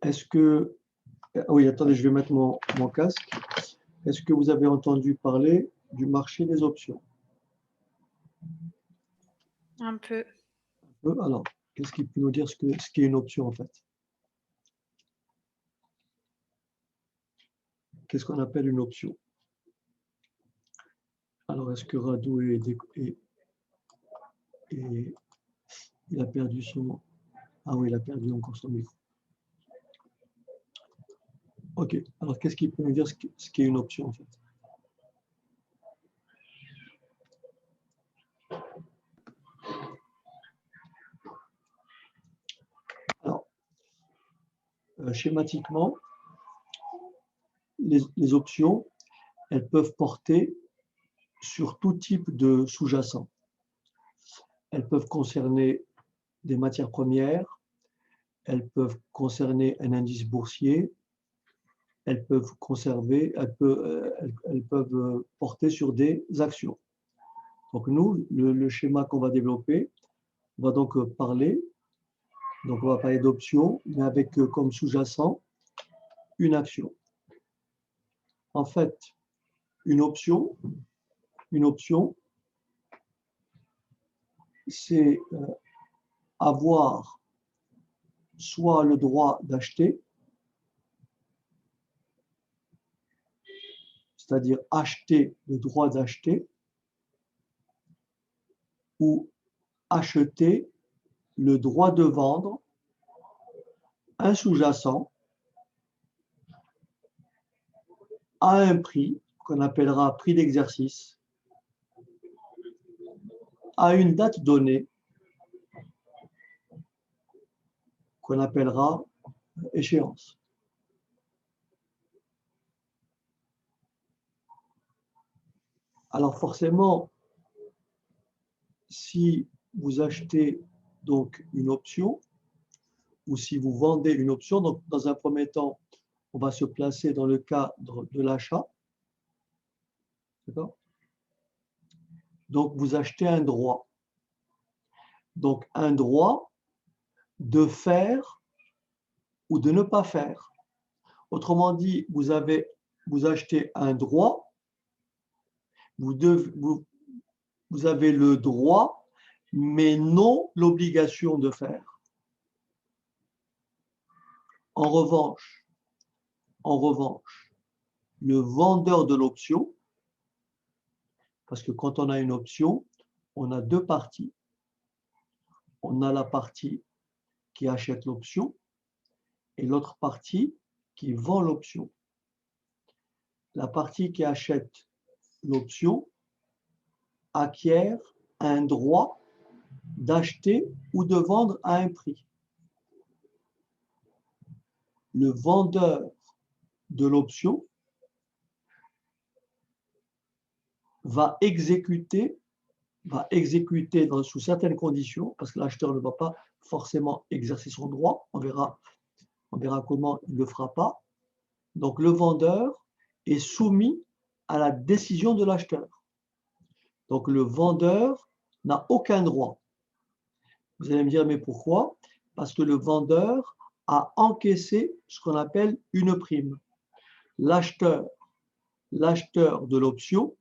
Est-ce que... Oui, attendez, je vais mettre mon casque. Est-ce que vous avez entendu parler du marché des options? Un peu. Alors, qu'est-ce qui peut nous dire ce qu'est une option en fait? Qu'est-ce qu'on appelle une option? Alors, est-ce que Rado il a perdu son... Ah oui, il a perdu encore son micro. Ok, alors qu'est-ce qui peut nous dire ce qu'est une option en fait? Alors, schématiquement, les options, elles peuvent porter sur tout type de sous-jacent. Elles peuvent concerner des matières premières, elles peuvent concerner un indice boursier, elles peuvent porter sur des actions. Donc nous, le schéma qu'on va développer, on va donc parler, donc on va parler d'options, mais avec comme sous-jacent une action. En fait, une option, c'est avoir soit le droit d'acheter, c'est-à-dire acheter le droit d'acheter, ou acheter le droit de vendre un sous-jacent à un prix qu'on appellera prix d'exercice, à une date donnée qu'on appellera échéance. Alors forcément, si vous achetez donc une option, ou si vous vendez une option, donc dans un premier temps, on va se placer dans le cadre de l'achat. D'accord? Donc vous achetez un droit. Donc un droit de faire ou de ne pas faire. Autrement dit, vous achetez un droit, vous avez le droit, mais non l'obligation de faire. En revanche, le vendeur de l'option, parce que quand on a une option, on a deux parties. On a la partie qui achète l'option et l'autre partie qui vend l'option. La partie qui achète l'option acquiert un droit d'acheter ou de vendre à un prix. Le vendeur de l'option va exécuter sous certaines conditions, parce que l'acheteur ne va pas forcément exercer son droit, on verra comment il ne le fera pas. Donc le vendeur est soumis à la décision de l'acheteur. Donc le vendeur n'a aucun droit. Vous allez me dire, mais pourquoi? Parce que le vendeur a encaissé ce qu'on appelle une prime. L'acheteur de l'option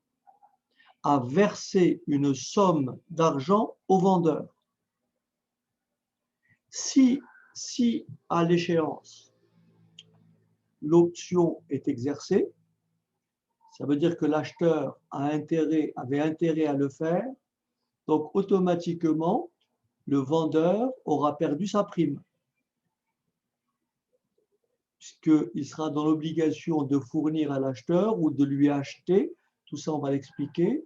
a versé une somme d'argent au vendeur. Si à l'échéance, l'option est exercée, ça veut dire que l'acheteur avait intérêt à le faire, donc automatiquement, le vendeur aura perdu sa prime, puisqu'il sera dans l'obligation de fournir à l'acheteur ou de lui acheter, tout ça on va l'expliquer.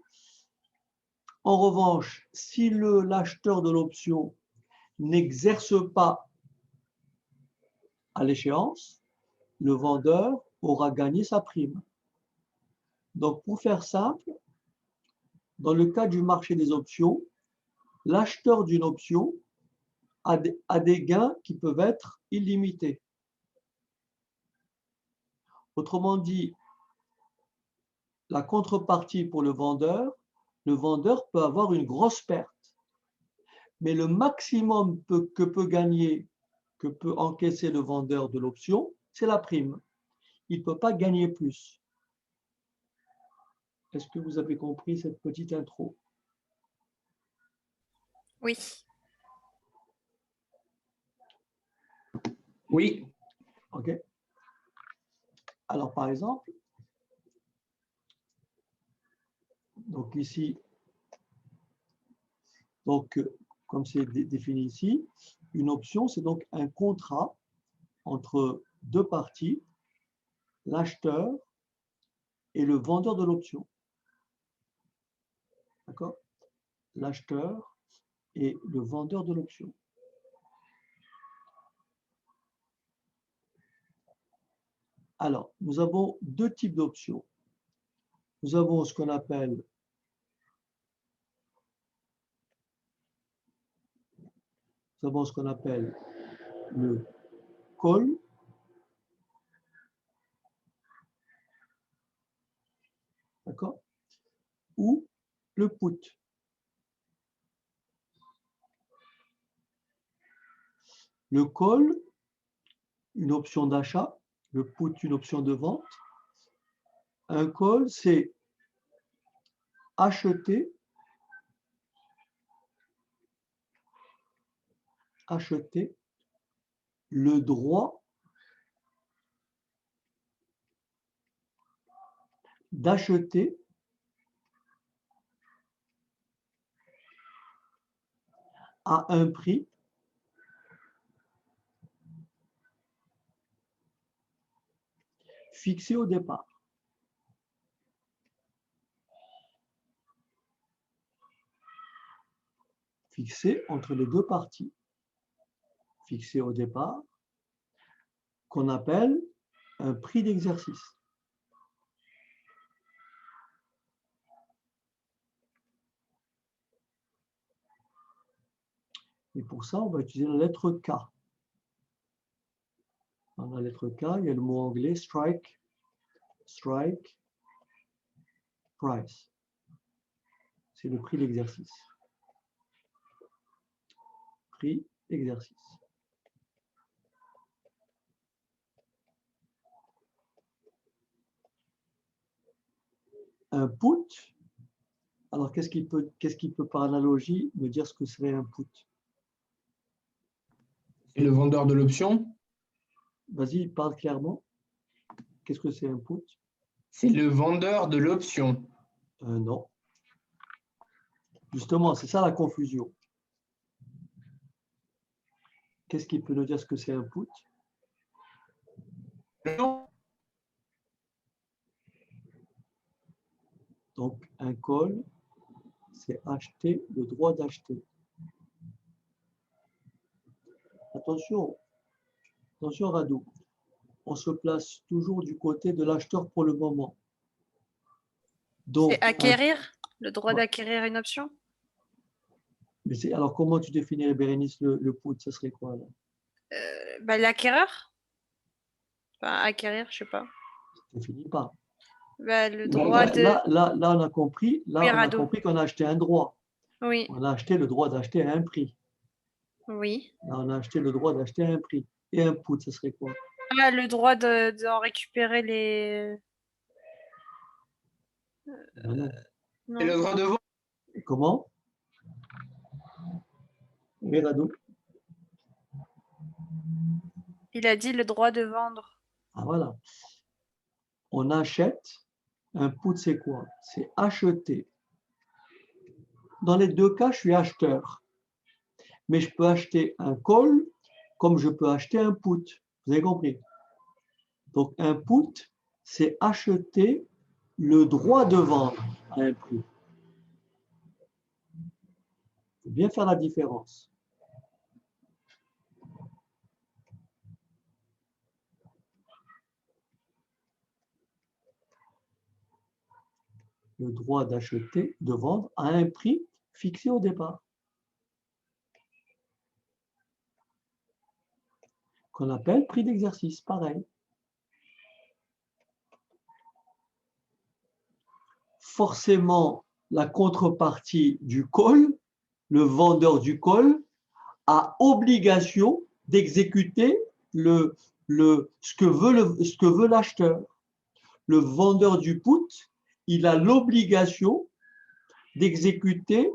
En revanche, si l'acheteur de l'option n'exerce pas à l'échéance, le vendeur aura gagné sa prime. Donc, pour faire simple, dans le cas du marché des options, l'acheteur d'une option a des gains qui peuvent être illimités. Autrement dit, la contrepartie pour le vendeur peut avoir une grosse perte. Mais le maximum que peut gagner que peut encaisser le vendeur de l'option, c'est la prime. Il ne peut pas gagner plus. Est-ce que vous avez compris cette petite intro? Oui. Oui. OK. Alors, par exemple, donc ici, donc, comme c'est défini ici, une option, c'est donc un contrat entre deux parties, l'acheteur et le vendeur de l'option. D'accord? L'acheteur et le vendeur de l'option. Alors, nous avons deux types d'options. Nous avons ce qu'on appelle le call, d'accord, ou le put. Le call, une option d'achat, le put, une option de vente. Un call, c'est acheter le droit d'acheter à un prix fixé au départ. Fixé entre les deux parties. Fixé au départ, qu'on appelle un prix d'exercice. Et pour ça, on va utiliser la lettre K. Dans la lettre K, il y a le mot anglais strike price. C'est le prix d'exercice. Prix d'exercice. Un put, alors qu'est-ce qui peut par analogie me dire ce que serait un put? Et le vendeur de l'option? Vas-y, parle clairement. Qu'est-ce que c'est un put? C'est le vendeur de l'option. Non. Justement, c'est ça la confusion. Qu'est-ce qui peut nous dire ce que c'est un put? Non. Donc, un call, c'est acheter le droit d'acheter. Attention, attention Radou, on se place toujours du côté de l'acheteur pour le moment. C'est acquérir, le droit d'acquérir une option? Mais alors, comment tu définirais, Bérénice, le put? Ça serait quoi là? L'acquéreur? Enfin, acquérir, je sais pas. Ça ne finit pas. Le droit de... Là, on a compris, Oui, on a compris qu'on a acheté un droit. Oui. On a acheté le droit d'acheter à un prix. Oui. Là, on a acheté le droit d'acheter à un prix. Et un put, ça serait quoi? Le droit d'en récupérer les... Non. Et le droit de vente? Comment? Oui, Radou. Il a dit le droit de vendre. Ah, voilà. On achète. Un put, c'est quoi? C'est acheter. Dans les deux cas, je suis acheteur. Mais je peux acheter un call comme je peux acheter un put. Vous avez compris? Donc, un put, c'est acheter le droit de vendre à un prix. Il faut bien faire la différence. Le droit d'acheter, de vendre à un prix fixé au départ. Qu'on appelle prix d'exercice, pareil. Forcément, la contrepartie du call, le vendeur du call, a obligation d'exécuter ce que veut l'acheteur. Le vendeur du put, il a l'obligation d'exécuter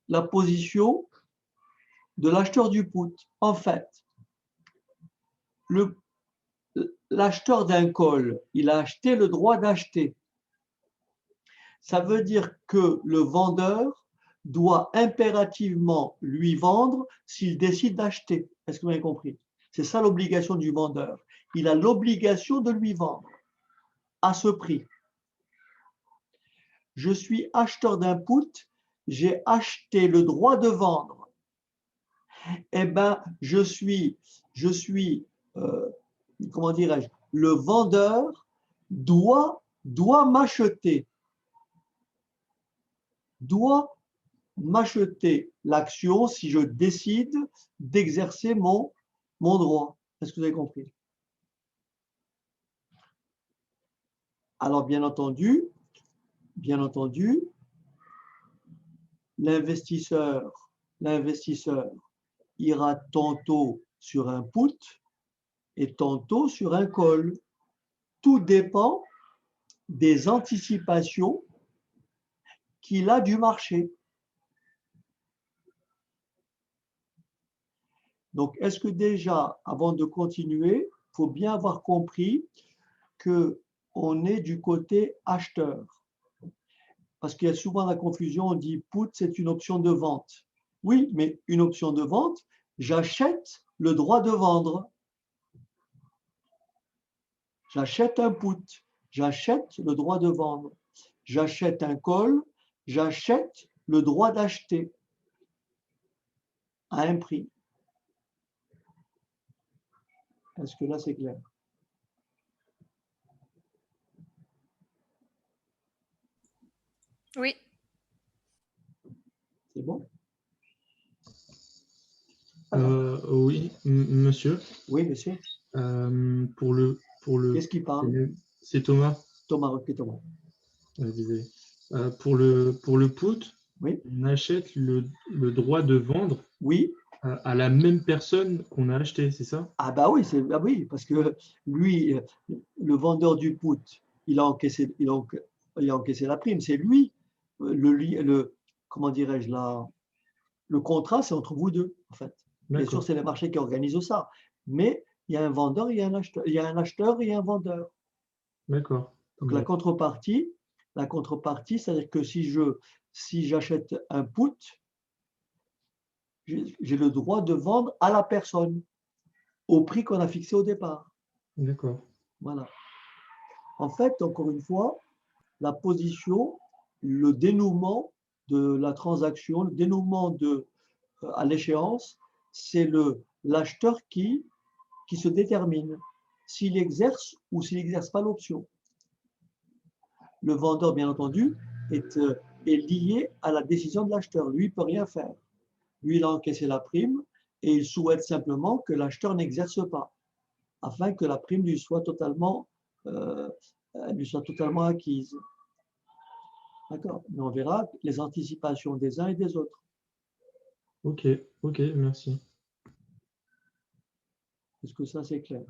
la position de l'acheteur du put. En fait, l'acheteur d'un call, il a acheté le droit d'acheter. Ça veut dire que le vendeur doit impérativement lui vendre s'il décide d'acheter. Est-ce que vous avez compris? C'est ça l'obligation du vendeur. Il a l'obligation de lui vendre à ce prix. Je suis acheteur d'un put, j'ai acheté le droit de vendre. Eh bien, comment dirais-je, le vendeur doit m'acheter l'action si je décide d'exercer mon droit. Est-ce que vous avez compris? Alors, bien entendu, l'investisseur ira tantôt sur un put et tantôt sur un call. Tout dépend des anticipations qu'il a du marché. Donc, est-ce que déjà, avant de continuer, il faut bien avoir compris qu'on est du côté acheteur? Parce qu'il y a souvent la confusion, on dit put, c'est une option de vente. Oui, mais une option de vente, j'achète le droit de vendre. J'achète un put, j'achète le droit de vendre. J'achète un call, j'achète le droit d'acheter à un prix. Est-ce que là, c'est clair? Oui. C'est bon? Oui, monsieur. Oui, monsieur. Pour le Qu'est-ce qui parle? C'est Thomas. Thomas, ok, Thomas. Désolé. Pour le put, Oui. on achète le droit de vendre Oui. à la même personne qu'on a acheté, c'est ça? Ah bah oui, oui, parce que lui, le vendeur du put, il a encaissé la prime. C'est lui, comment dirais-je, le contrat, c'est entre vous deux, en fait. Bien sûr, c'est les marchés qui organisent ça. Mais il y a un vendeur, il y a un acheteur, il y a un acheteur et un vendeur. D'accord. Donc la contrepartie, c'est-à-dire que si j'achète un put, j'ai le droit de vendre à la personne au prix qu'on a fixé au départ. D'accord. Voilà. En fait, encore une fois, la position, le dénouement de la transaction, le dénouement à l'échéance, c'est l'acheteur qui se détermine s'il exerce ou s'il n'exerce pas l'option. Le vendeur, bien entendu, est lié à la décision de l'acheteur. Lui, il ne peut rien faire. Lui, il a encaissé la prime et il souhaite simplement que l'acheteur n'exerce pas, afin que la prime lui soit totalement acquise. D'accord? Mais on verra les anticipations des uns et des autres. Ok, merci. Est-ce que ça, c'est clair?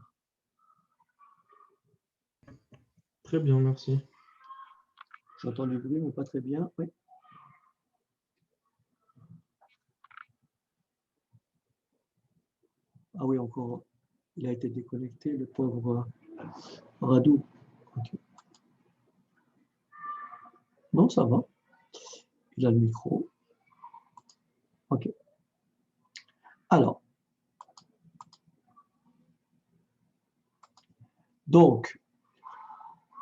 Très bien, merci. J'entends du bruit, mais pas très bien. Oui. Ah oui, encore. Il a été déconnecté, le pauvre Radou. Okay. Non, ça va. Il a le micro. OK. Alors. Donc,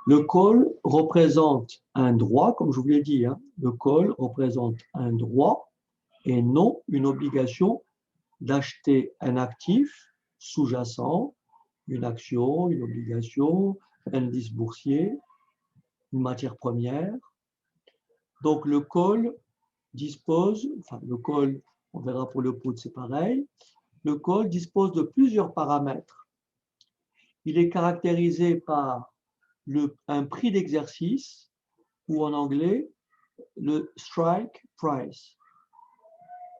le call représente un droit, comme je vous l'ai dit. Hein. Le call représente un droit et non une obligation d'acheter un actif sous-jacent, une action, une obligation, un indice boursier, une matière première. Donc le call dispose, le call, on verra pour le put, c'est pareil, le call dispose de plusieurs paramètres. Il est caractérisé par un prix d'exercice ou en anglais le strike price.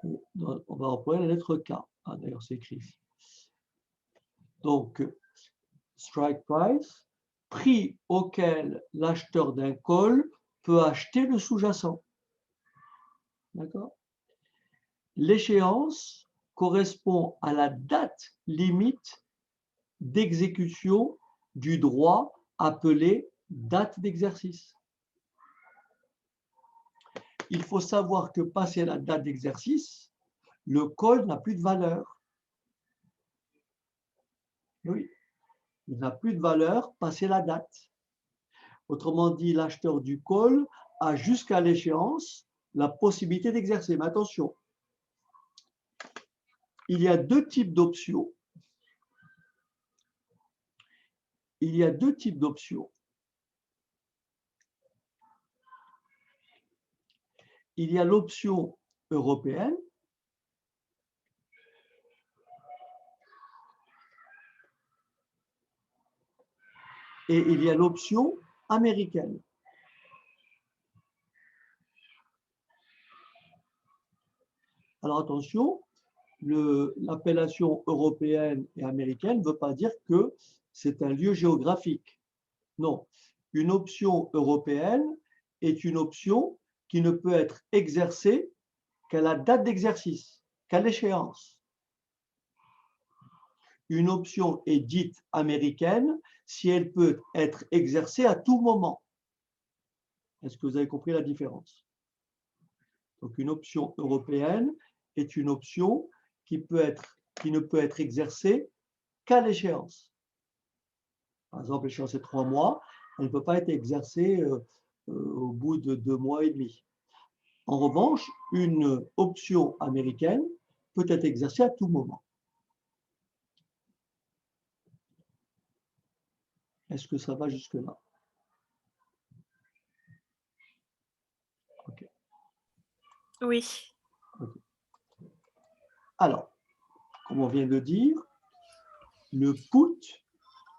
On va employer la lettre K. Ah, d'ailleurs, c'est écrit ici. Donc, strike price, prix auquel l'acheteur d'un call peut acheter le sous-jacent. D'accord? L'échéance correspond à la date limite d'exécution du droit appelé date d'exercice. Il faut savoir que passé la date d'exercice, le call n'a plus de valeur. Oui, il n'a plus de valeur passé la date. Autrement dit, l'acheteur du call a jusqu'à l'échéance la possibilité d'exercer. Mais attention, il y a deux types d'options. Il y a deux types d'options. Il y a l'option européenne et il y a l'option américaine. Alors attention, l'appellation européenne et américaine ne veut pas dire que c'est un lieu géographique. Non, une option européenne est une option qui ne peut être exercée qu'à la date d'exercice, qu'à l'échéance. Une option est dite américaine si elle peut être exercée à tout moment. Est-ce que vous avez compris la différence? Donc, une option européenne est une option qui ne peut être exercée qu'à l'échéance. Par exemple, l'échéance est 3 mois, elle ne peut pas être exercée au bout de 2 mois et demi. En revanche, une option américaine peut être exercée à tout moment. Est-ce que ça va jusque-là? Okay. Oui. Okay. Alors, comme on vient de dire, le put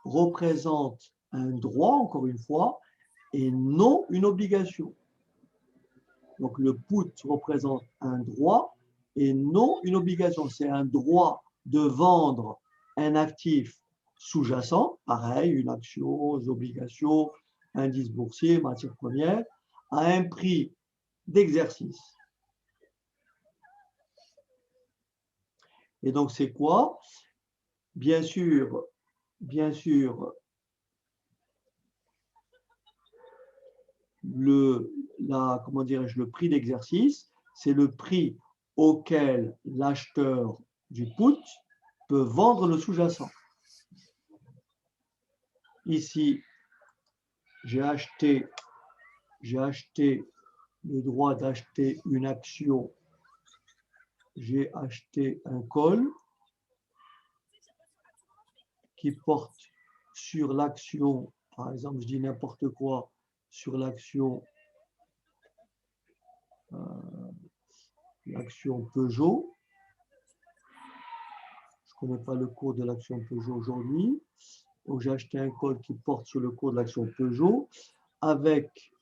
représente un droit, encore une fois, et non une obligation. Donc, le put représente un droit et non une obligation. C'est un droit de vendre un actif sous-jacent, pareil, une action, une obligation, indice boursier, matière première, à un prix d'exercice. Et donc, c'est quoi? Bien sûr, le prix d'exercice, c'est le prix auquel l'acheteur du put peut vendre le sous-jacent. Ici, j'ai acheté le droit d'acheter une action, j'ai acheté un call qui porte sur l'action, par exemple, je dis n'importe quoi, sur l'action Peugeot. Je ne connais pas le cours de l'action Peugeot aujourd'hui. Donc, j'ai acheté un call qui porte sur le cours de l'action Peugeot avec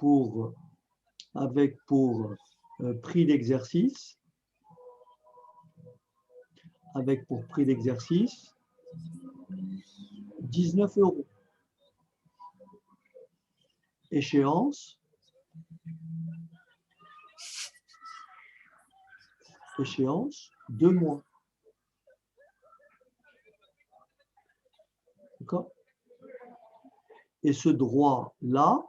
pour prix d'exercice, 19 €. Échéance 2 mois. D'accord? Et ce droit-là,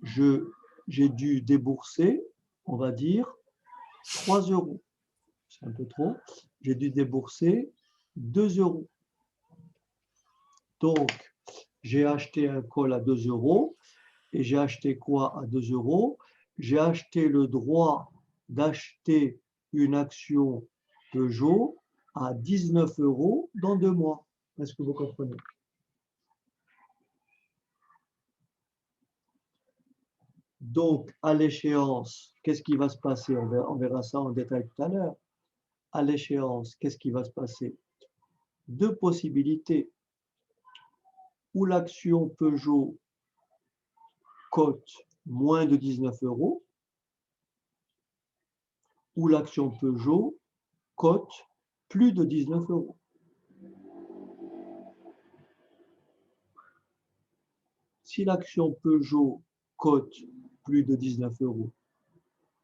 j'ai dû débourser, on va dire, 3 €. C'est un peu trop. J'ai dû débourser 2 €. Donc, j'ai acheté un call à 2 € et j'ai acheté quoi à 2 €? J'ai acheté le droit d'acheter une action Peugeot à 19 € dans 2 mois. Est-ce que vous comprenez? Donc, à l'échéance, qu'est-ce qui va se passer? On verra ça en détail tout à l'heure. À l'échéance, qu'est-ce qui va se passer? Deux possibilités. Ou l'action Peugeot cote moins de 19 €, ou l'action Peugeot cote plus de 19 €. Si l'action Peugeot cote plus de 19 €,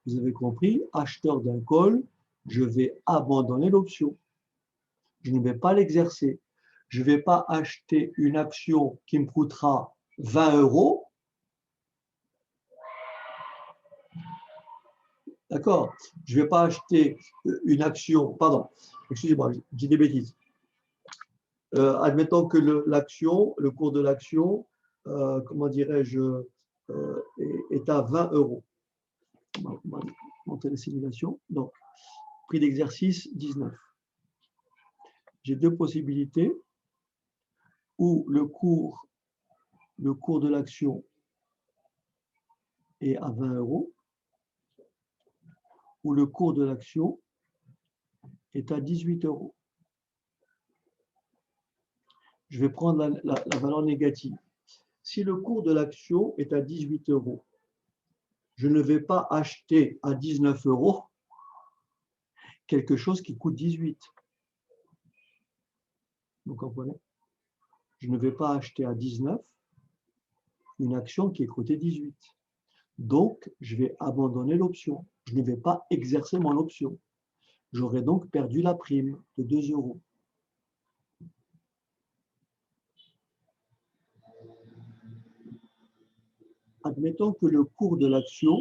vous avez compris, acheteur d'un call, je vais abandonner l'option. Je ne vais pas l'exercer. Je ne vais pas acheter une action qui me coûtera 20 €. D'accord? Je ne vais pas acheter une action, pardon, excusez-moi, je dis des bêtises. Admettons que l'action, le cours de l'action, comment dirais-je, est à 20 €. On va monter la simulation. Donc, prix d'exercice 19. J'ai deux possibilités où le cours de l'action est à 20 €, où le cours de l'action est à 18 €. Je vais prendre la valeur négative. Si le cours de l'action est à 18 €, je ne vais pas acheter à 19 € quelque chose qui coûte 18. Vous comprenez? Je ne vais pas acheter à 19 une action qui est cotée 18. Donc, je vais abandonner l'option. Je ne vais pas exercer mon option. J'aurais donc perdu la prime de 2 €. Admettons que le cours de l'action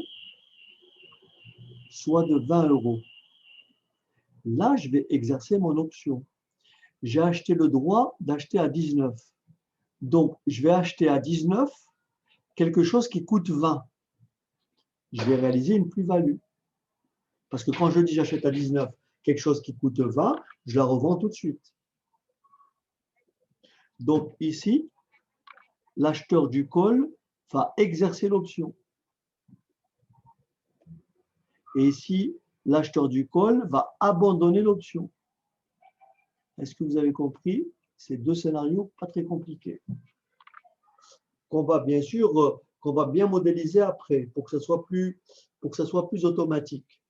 soit de 20 €. Là, je vais exercer mon option. J'ai acheté le droit d'acheter à 19. Donc, je vais acheter à 19 quelque chose qui coûte 20. Je vais réaliser une plus-value. Parce que quand je dis j'achète à 19 quelque chose qui coûte 20, je la revends tout de suite. Donc ici, l'acheteur du call va exercer l'option. Et ici, l'acheteur du call va abandonner l'option. Est-ce que vous avez compris? Ces deux scénarios pas très compliqués. Qu'on va bien sûr, qu'on va bien modéliser après pour que ce soit plus automatique.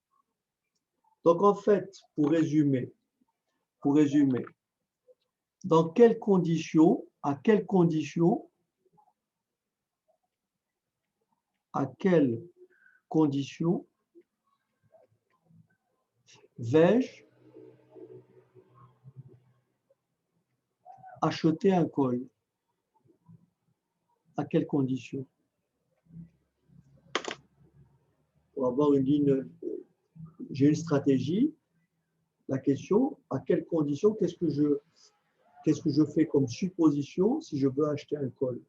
Donc en fait, pour résumer, dans quelles conditions, à quelles conditions vais-je acheter un call? À quelles conditions? Pour avoir une ligne, j'ai une stratégie. La question, à quelles conditions, qu'est-ce que je fais comme supposition si je veux acheter un call?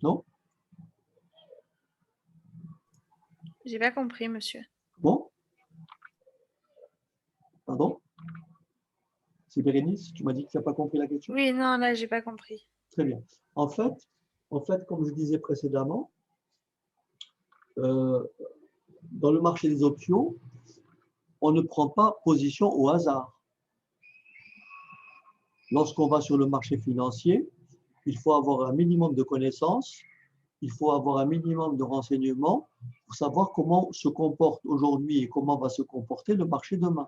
Non? J'ai pas compris, monsieur. Bon? Pardon? C'est Bérénice, tu m'as dit que tu n'as pas compris la question? Oui, non, là, j'ai pas compris. Très bien. En fait, comme je disais précédemment, dans le marché des options, on ne prend pas position au hasard. Lorsqu'on va sur le marché financier, il faut avoir un minimum de connaissances, il faut avoir un minimum de renseignements pour savoir comment se comporte aujourd'hui et comment va se comporter le marché demain.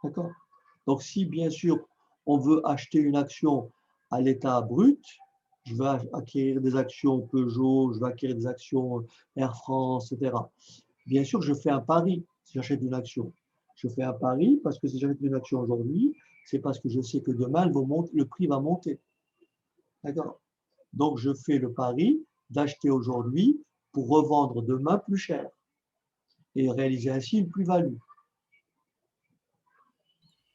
D'accord? Donc, si bien sûr, on veut acheter une action à l'état brut, je vais acquérir des actions Peugeot, je vais acquérir des actions Air France, etc. Bien sûr, je fais un pari si j'achète une action. Je fais un pari parce que si j'achète une action aujourd'hui, c'est parce que je sais que demain, le prix va monter. D'accord? Donc, je fais le pari d'acheter aujourd'hui pour revendre demain plus cher et réaliser ainsi une plus-value.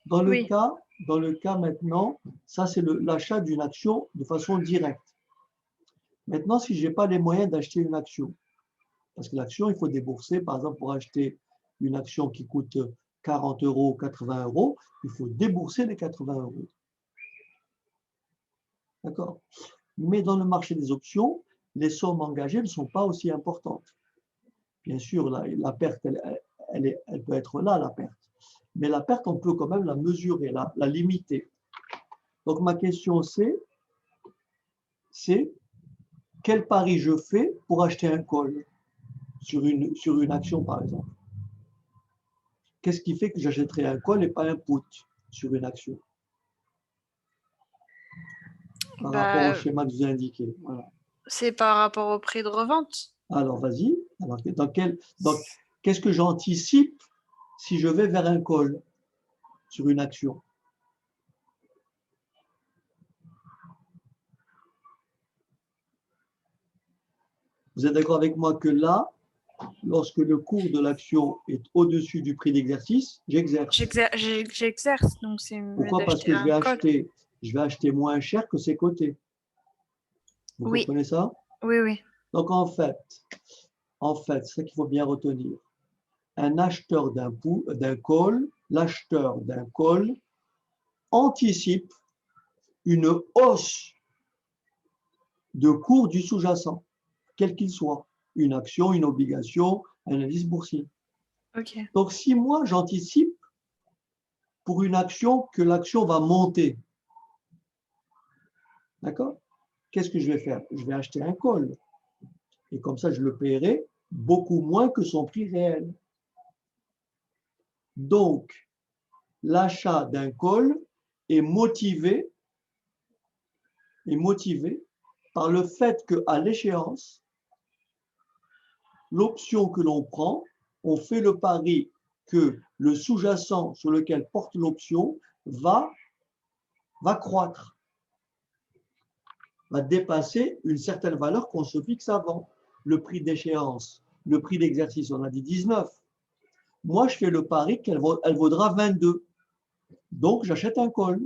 Dans le cas maintenant, ça c'est l'achat d'une action de façon directe. Maintenant, si je n'ai pas les moyens d'acheter une action, parce que l'action, il faut débourser, par exemple, pour acheter une action qui coûte 40 €, 80 €, il faut débourser les 80 €. D'accord? Mais dans le marché des options, les sommes engagées ne sont pas aussi importantes. Bien sûr, la perte, elle peut être là, la perte. Mais la perte, on peut quand même la mesurer, la limiter. Donc, ma question, c'est c'est quel pari je fais pour acheter un call sur une action, par exemple. Qu'est-ce qui fait que j'achèterai un call et pas un put sur une action par rapport au Bah, schéma que je vous ai indiqué. Voilà. c'est par rapport au prix de revente. Alors, vas-y. Alors, qu'est-ce que j'anticipe si je vais vers un call sur une action? Vous êtes d'accord avec moi que là, lorsque le cours de l'action est au-dessus du prix d'exercice, j'exerce. J'exerce, donc c'est mieux Pourquoi? Parce d'acheter que un call. je vais acheter moins cher que ses côtés. Vous Oui. comprenez ça? Oui, oui. Donc, en fait, c'est ça qu'il faut bien retenir. Un acheteur d'un call, l'acheteur d'un call anticipe une hausse de cours du sous-jacent, quel qu'il soit, une action, une obligation, un indice boursier. Ok. Donc, si moi, j'anticipe pour une action que l'action va monter, d'accord? Qu'est-ce que je vais faire? Je vais acheter un call. Et comme ça, je le paierai beaucoup moins que son prix réel. Donc, l'achat d'un call est motivé par le fait qu'à l'échéance, l'option que l'on prend, on fait le pari que le sous-jacent sur lequel porte l'option va croître, va dépasser une certaine valeur qu'on se fixe avant. Le prix d'échéance, le prix d'exercice, on a dit 19. Moi, je fais le pari qu'elle vaudra 22. Donc, j'achète un call.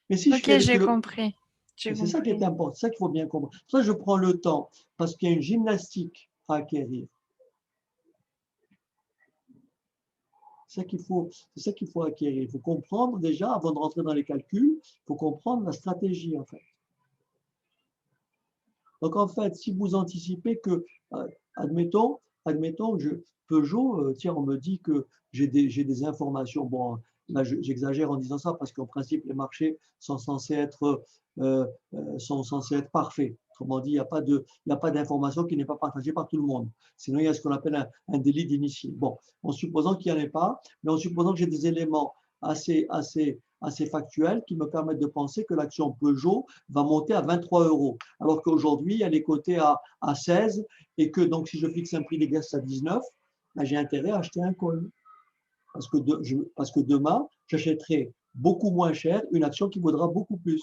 Mais si je fais Ok, j'ai que compris. c'est ça qui est important, c'est ça qu'il faut bien comprendre. Ça, je prends le temps parce qu'il y a une gymnastique à acquérir. C'est ça qu'il faut acquérir. Il faut comprendre déjà, avant de rentrer dans les calculs, il faut comprendre la stratégie en fait. Donc en fait, si vous anticipez que, admettons que Peugeot, tiens, on me dit que j'ai des informations. Bon, là j'exagère en disant ça parce qu'en principe les marchés sont censés être parfaits. Autrement dit, il n'y a pas d'information qui n'est pas partagée par tout le monde. Sinon, il y a ce qu'on appelle un délit d'initié. Bon, en supposant qu'il n'y en ait pas, mais en supposant que j'ai des éléments assez factuels qui me permettent de penser que l'action Peugeot va monter à 23 €. Alors qu'aujourd'hui, elle est cotée à 16 et que donc si je fixe un prix d'exercice à 19, ben, j'ai intérêt à acheter un call. Parce que demain, j'achèterai beaucoup moins cher une action qui vaudra beaucoup plus.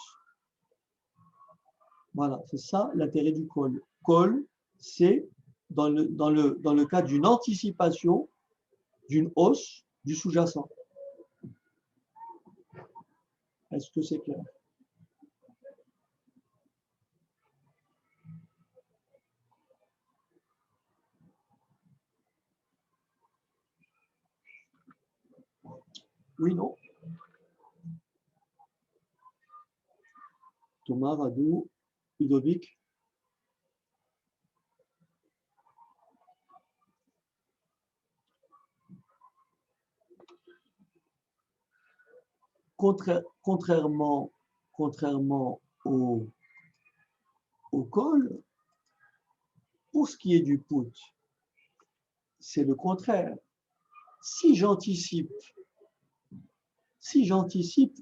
Voilà, c'est ça l'intérêt du call. Call, c'est dans le cas d'une anticipation d'une hausse du sous-jacent. Est-ce que c'est clair? Oui, non? Thomas, Radou, Ludovic? Contrairement au call, pour ce qui est du put, c'est le contraire. Si j'anticipe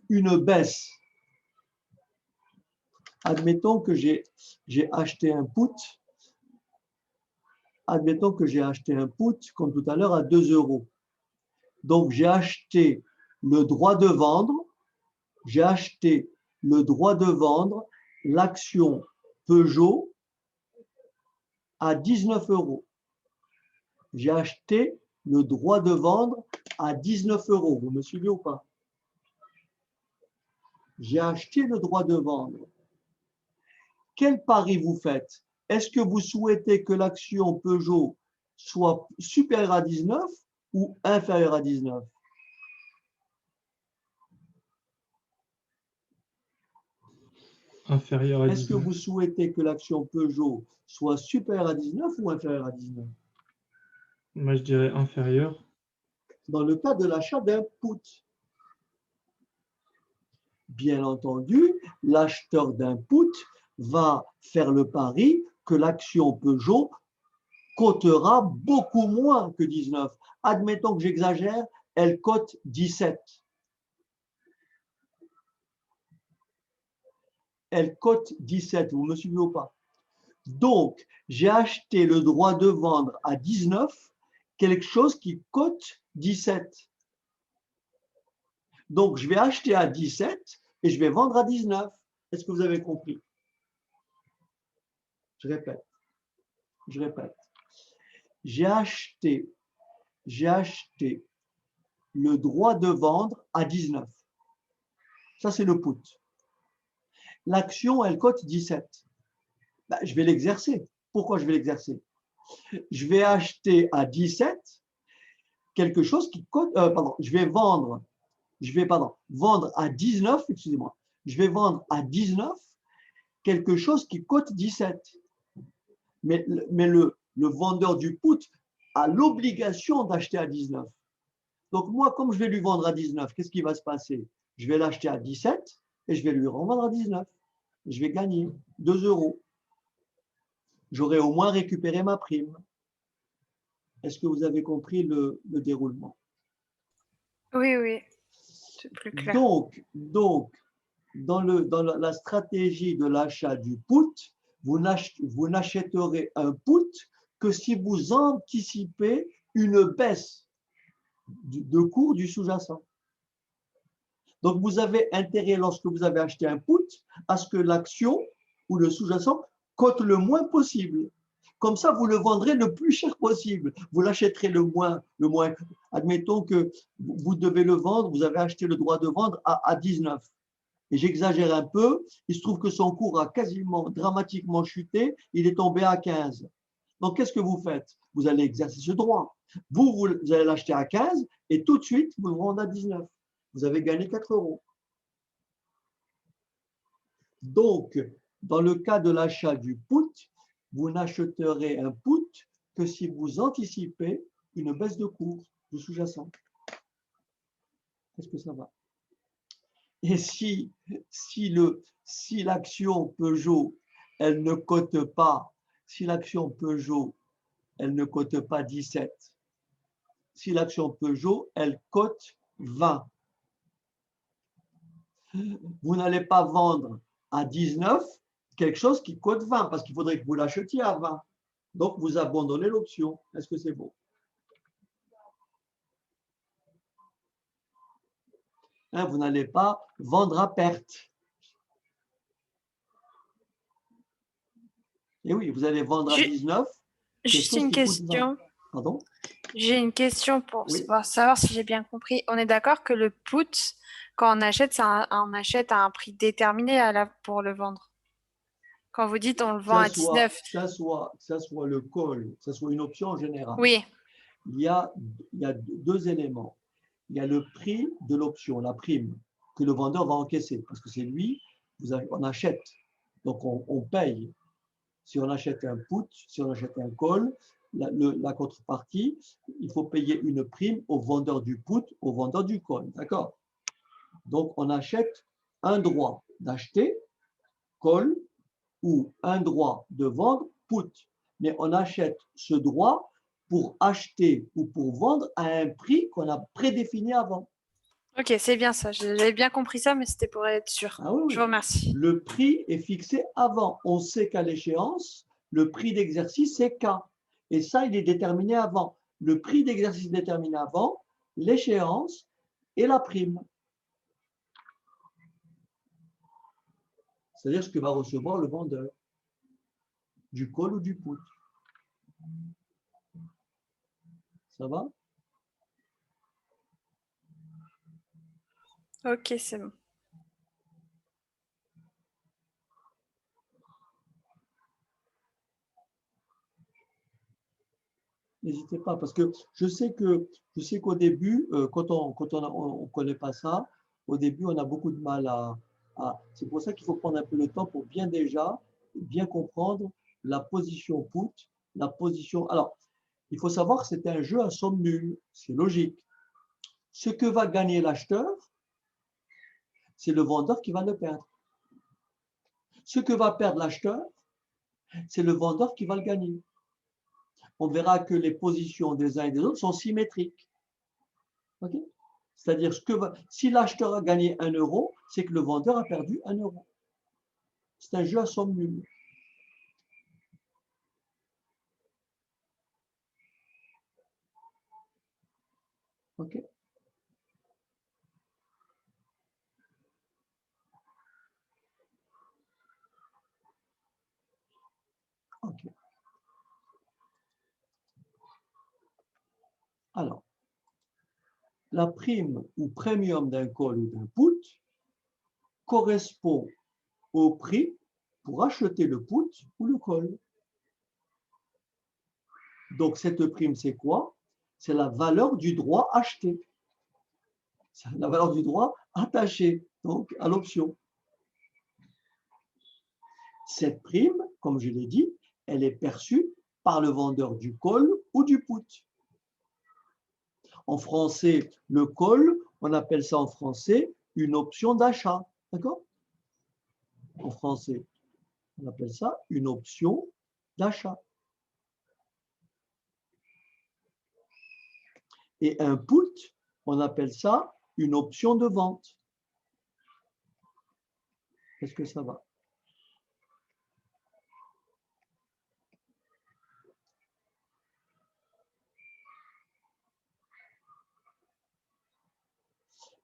une baisse, admettons que j'ai acheté un put, comme tout à l'heure, à 2 €. Donc, j'ai acheté le droit de vendre l'action Peugeot à 19 €. J'ai acheté le droit de vendre à 19 €. Vous me suivez ou pas? J'ai acheté le droit de vendre. Quel pari vous faites? Est-ce que vous souhaitez que l'action Peugeot soit supérieure à 19 ou inférieure à 19? Inférieur à Est-ce que 19. vous souhaitez que l'action Peugeot soit supérieure à 19 ou inférieure à 19? Moi, je dirais inférieur. Dans le cas de l'achat d'un put. Bien entendu, l'acheteur d'un put va faire le pari que l'action Peugeot cotera beaucoup moins que 19. Admettons que j'exagère, elle cote 17. Elle cote 17, vous me suivez ou pas? Donc, j'ai acheté le droit de vendre à 19, quelque chose qui cote 17. Donc, je vais acheter à 17 et je vais vendre à 19. Est-ce que vous avez compris? Je répète. J'ai acheté le droit de vendre à 19. Ça, c'est le put. L'action, elle cote 17. Ben, je vais l'exercer. Pourquoi je vais l'exercer? Je vais acheter à 17 quelque chose qui cote, je vais vendre à 19, excusez-moi. Je vais vendre à 19 quelque chose qui cote 17. Mais le vendeur du put a l'obligation d'acheter à 19. Donc moi, comme je vais lui vendre à 19, qu'est-ce qui va se passer? Je vais l'acheter à 17 et je vais lui revendre à 19. Je vais gagner 2 euros. J'aurai au moins récupéré ma prime. Est-ce que vous avez compris le déroulement? Oui, oui, c'est plus clair. Donc dans la stratégie de l'achat du put, vous n'achèterez un put que si vous anticipez une baisse de cours du sous-jacent. Donc, vous avez intérêt, lorsque vous avez acheté un put, à ce que l'action ou le sous-jacent cote le moins possible. Comme ça, vous le vendrez le plus cher possible. Vous l'achèterez le moins. Admettons que vous devez le vendre, vous avez acheté le droit de vendre à 19. Et j'exagère un peu, il se trouve que son cours a quasiment dramatiquement chuté, il est tombé à 15. Donc, qu'est-ce que vous faites? Vous allez exercer ce droit. Vous allez l'acheter à 15 et tout de suite, vous le vendez à 19. Vous avez gagné 4 euros. Donc, dans le cas de l'achat du put, vous n'achèterez un put que si vous anticipez une baisse de cours du sous-jacent. Est-ce que ça va? Et si l'action Peugeot, elle ne cote pas, si l'action Peugeot, elle ne cote pas 17, si l'action Peugeot, elle cote 20, vous n'allez pas vendre à 19 quelque chose qui cote 20 parce qu'il faudrait que vous l'achetiez à 20. Donc, vous abandonnez l'option. Est-ce que c'est bon? Hein, vous n'allez pas vendre à perte. Et oui, vous allez vendre à 19. Juste une question. Pardon? J'ai une question pour Oui. savoir si j'ai bien compris. On est d'accord que le put, quand on achète, on achète à un prix déterminé pour le vendre. Quand vous dites on le vend à 19. Que ça soit le call, que ça soit une option en général. Oui. Il y a 2 éléments. Il y a le prix de l'option, la prime, que le vendeur va encaisser, parce que c'est lui, on achète, donc on paye. Si on achète un put, si on achète un call, la contrepartie, il faut payer une prime au vendeur du put, au vendeur du call, d'accord? Donc on achète un droit d'acheter, call, ou un droit de vendre, put. Mais on achète ce droit pour acheter ou pour vendre à un prix qu'on a prédéfini avant. Ok, c'est bien ça. J'avais bien compris ça, mais c'était pour être sûr. Ah oui, oui. Je vous remercie. Le prix est fixé avant. On sait qu'à l'échéance, le prix d'exercice, c'est K. Et ça, il est déterminé avant. Le prix d'exercice déterminé avant, l'échéance et la prime. C'est-à-dire ce que va recevoir le vendeur du call ou du put. Ça va? Ok, c'est bon. N'hésitez pas, parce que je sais qu'au début, quand on ne connaît pas ça, au début, on a beaucoup de mal c'est pour ça qu'il faut prendre un peu le temps pour bien comprendre la position put, la position. Alors, il faut savoir que c'est un jeu à somme nulle, c'est logique. Ce que va gagner l'acheteur, c'est le vendeur qui va le perdre. Ce que va perdre l'acheteur, c'est le vendeur qui va le gagner. On verra que les positions des uns et des autres sont symétriques. Okay? C'est-à-dire, si l'acheteur a gagné 1 euro, c'est que le vendeur a perdu 1 euro. C'est un jeu à somme nulle. OK? OK. Alors, la prime ou premium d'un call ou d'un put correspond au prix pour acheter le put ou le call. Donc, cette prime, c'est quoi? C'est la valeur du droit acheté. C'est la valeur du droit attaché donc, à l'option. Cette prime, comme je l'ai dit, elle est perçue par le vendeur du call ou du put. En français, le call, on appelle ça en français une option d'achat. D'accord? En français, on appelle ça une option d'achat. Et un put, on appelle ça une option de vente. Est-ce que ça va?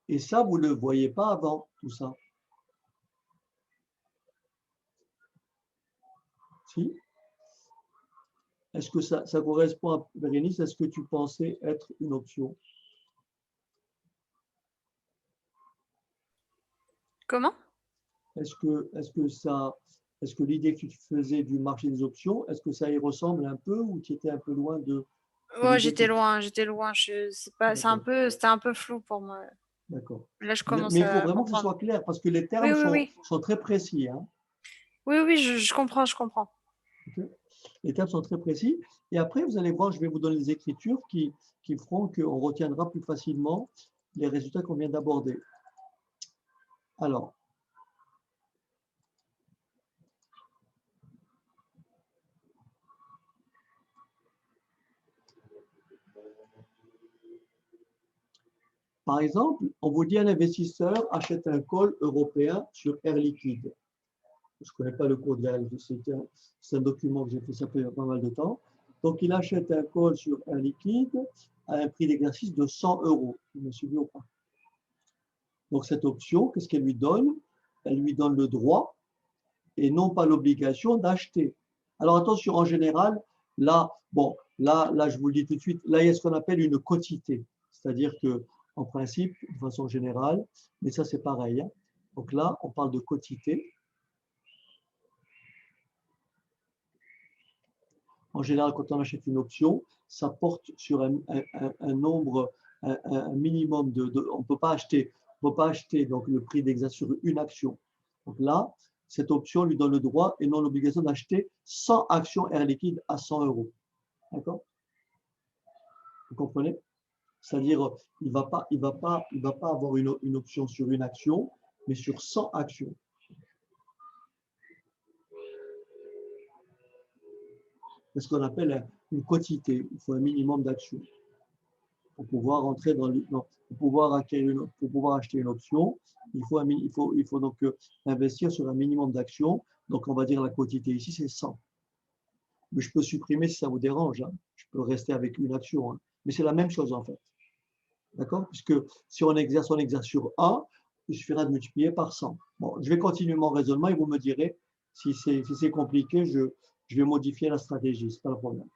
Et ça, vous ne le voyez pas avant, tout ça. Si? Est-ce que ça correspond à Bérénice? Est-ce que tu pensais être une option? Comment? Est-ce que l'idée que tu faisais du marché des options, est-ce que ça y ressemble un peu ou tu étais un peu loin de Ouais, l'idée j'étais que... loin, j'étais loin. C'était un peu flou pour moi. D'accord. Là, je Mais commence il faut à vraiment que ce comprendre. soit clair parce que les Oui, termes oui, oui. sont très précis. Hein. Oui, oui, je comprends, je comprends. Okay. Les termes sont très précis. Et après, vous allez voir, je vais vous donner les écritures qui feront qu'on retiendra plus facilement les résultats qu'on vient d'aborder. Alors, par exemple, on vous dit un investisseur achète un call européen sur Air Liquide. Je ne connais pas le cours de Air Liquide, c'est un document que j'ai fait, ça fait pas mal de temps. Donc, il achète un call sur Air Liquide à un prix d'exercice de 100 euros. Vous me suivez ou pas? Donc, cette option, qu'est-ce qu'elle lui donne? Elle lui donne le droit et non pas l'obligation d'acheter. Alors, attention, en général, là, je vous le dis tout de suite, là, il y a ce qu'on appelle une quotité. C'est-à-dire que, en principe, de façon générale, mais ça, c'est pareil. Hein. Donc là, on parle de quotité. En général, quand on achète une option, ça porte sur un nombre, un minimum on ne peut pas acheter donc, le prix d'exercice sur une action. Donc là, cette option lui donne le droit et non l'obligation d'acheter 100 actions Air Liquide à 100 euros. D'accord? Vous comprenez? C'est-à-dire, il ne va pas avoir une option sur une action, mais sur 100 actions. C'est ce qu'on appelle une quotité. Il faut un minimum d'actions pour pouvoir entrer pour pouvoir acheter une option. Il faut donc investir sur un minimum d'actions. Donc, on va dire la quotité ici, c'est 100. Mais je peux supprimer si ça vous dérange. Hein. Je peux rester avec une action. Hein. Mais c'est la même chose en fait. D'accord? Puisque si on exerce sur 1, il suffira de multiplier par 100. Bon, je vais continuer mon raisonnement et vous me direz si c'est compliqué, je vais modifier la stratégie. Ce n'est pas le problème.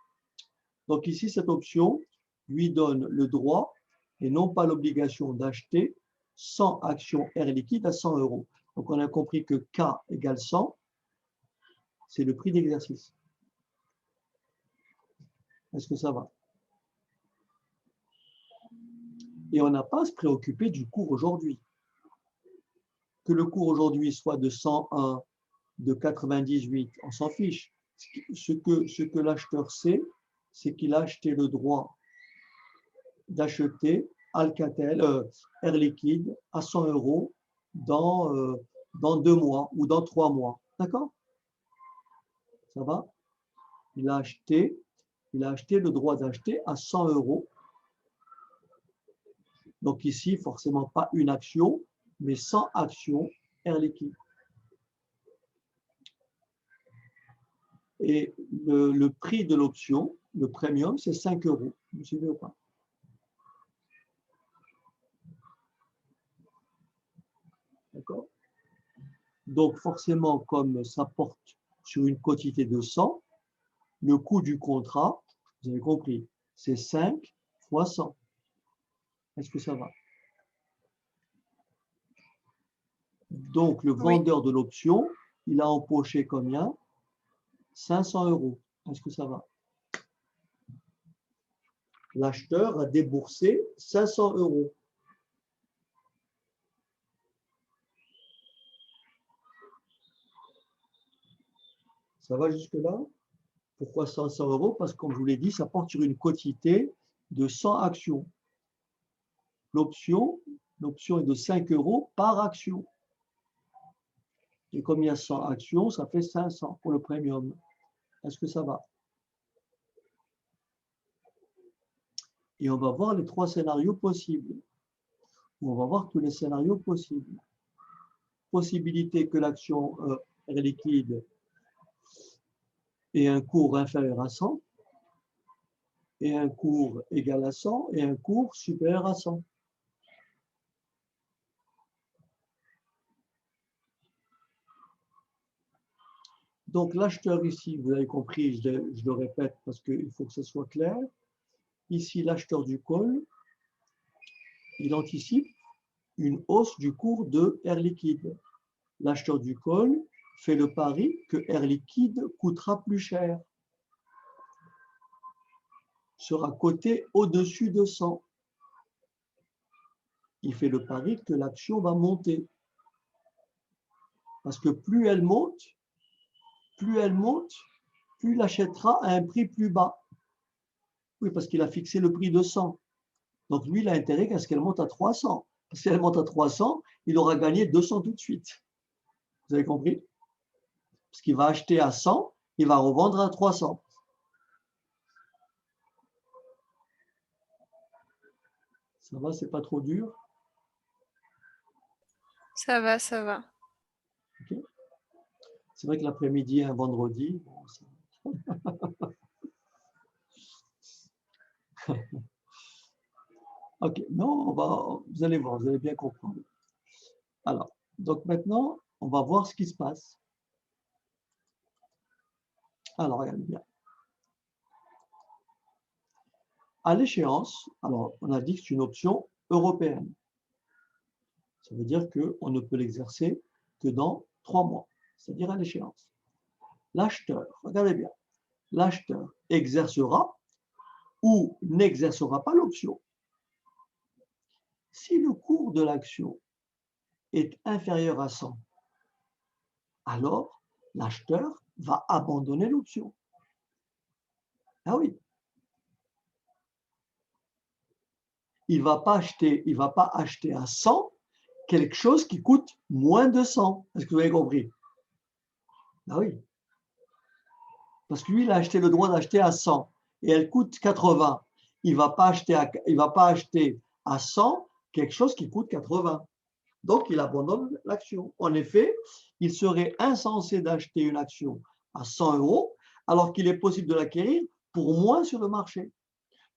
Donc ici, cette option lui donne le droit et non pas l'obligation d'acheter 100 actions Air Liquide à 100 euros. Donc on a compris que K égale 100, c'est le prix d'exercice. Est-ce que ça va? Et on n'a pas à se préoccuper du cours aujourd'hui. Que le cours aujourd'hui soit de 101, de 98, on s'en fiche. Ce que l'acheteur sait, c'est qu'il a acheté le droit d'acheter Alcatel, Air Liquide à 100 euros dans 2 mois ou dans 3 mois. D'accord? Ça va? Il a acheté le droit d'acheter à 100 euros. Donc ici, forcément pas une action, mais 100 actions Air Liquide. Et le prix de l'option, le premium, c'est 5 euros. Vous me suivez ou pas? D'accord? Donc forcément, comme ça porte sur une quantité de 100, le coût du contrat, vous avez compris, c'est 5 fois 100. Est-ce que ça va? Donc le vendeur de l'option, il a empoché combien? 500 euros. Est-ce que ça va? L'acheteur a déboursé 500 euros. Ça va jusque-là? Pourquoi 500 euros? Parce que comme je vous l'ai dit, ça porte sur une quantité de 100 actions. L'option est de 5 euros par action. Et comme il y a 100 actions, ça fait 500 pour le premium. Est-ce que ça va? Et on va voir les 3 scénarios possibles. On va voir tous les scénarios possibles. Possibilité que l'action Air Liquide ait un cours inférieur à 100, et un cours égal à 100, et un cours supérieur à 100. Donc l'acheteur ici, vous avez compris, je le répète parce qu'il faut que ce soit clair. Ici, l'acheteur du call, il anticipe une hausse du cours de Air Liquide. L'acheteur du call fait le pari que Air Liquide coûtera plus cher, sera coté au-dessus de 100. Il fait le pari que l'action va monter. Parce que plus elle monte, plus il achètera à un prix plus bas. Oui, parce qu'il a fixé le prix de 100. Donc lui, il a intérêt à ce qu'elle monte à 300. Parce que si elle monte à 300, il aura gagné 200 tout de suite. Vous avez compris? Parce qu'il va acheter à 100, il va revendre à 300. Ça va, c'est pas trop dur? Ça va, ça va. Okay. C'est vrai que l'après-midi, un vendredi, bon, ça... Ok, non, vous allez voir, vous allez bien comprendre. Alors, donc maintenant, on va voir ce qui se passe. Alors, regardez bien. À l'échéance, alors on a dit que c'est une option européenne. Ça veut dire qu'on ne peut l'exercer que dans 3 mois, c'est-à-dire à l'échéance. L'acheteur, regardez bien, l'acheteur exercera ou n'exercera pas l'option. Si le cours de l'action est inférieur à 100, alors l'acheteur va abandonner l'option. Ah oui. Il ne va pas acheter à 100 quelque chose qui coûte moins de 100. Est-ce que vous avez compris? Ah oui. Parce que lui, il a acheté le droit d'acheter à 100 et elle coûte 80. Il ne va pas acheter à 100 quelque chose qui coûte 80. Donc, il abandonne l'action. En effet, il serait insensé d'acheter une action à 100 euros alors qu'il est possible de l'acquérir pour moins sur le marché.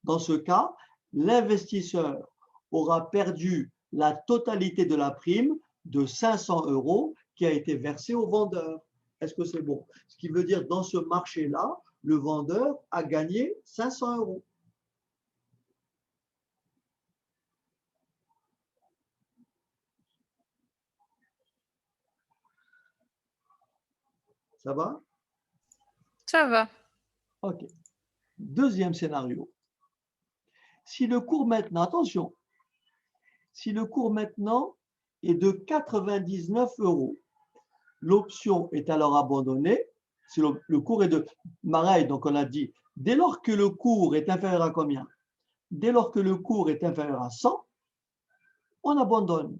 Dans ce cas, l'investisseur aura perdu la totalité de la prime de 500 euros qui a été versée au vendeur. Est-ce que c'est bon? Ce qui veut dire dans ce marché-là, le vendeur a gagné 500 euros. Ça va? Ça va. OK. Deuxième scénario. Si le cours maintenant, attention, si le cours maintenant est de 99 euros, l'option est alors abandonnée. Si le cours est de pareil, donc on a dit, dès lors que le cours est inférieur à combien? Dès lors que le cours est inférieur à 100, on abandonne.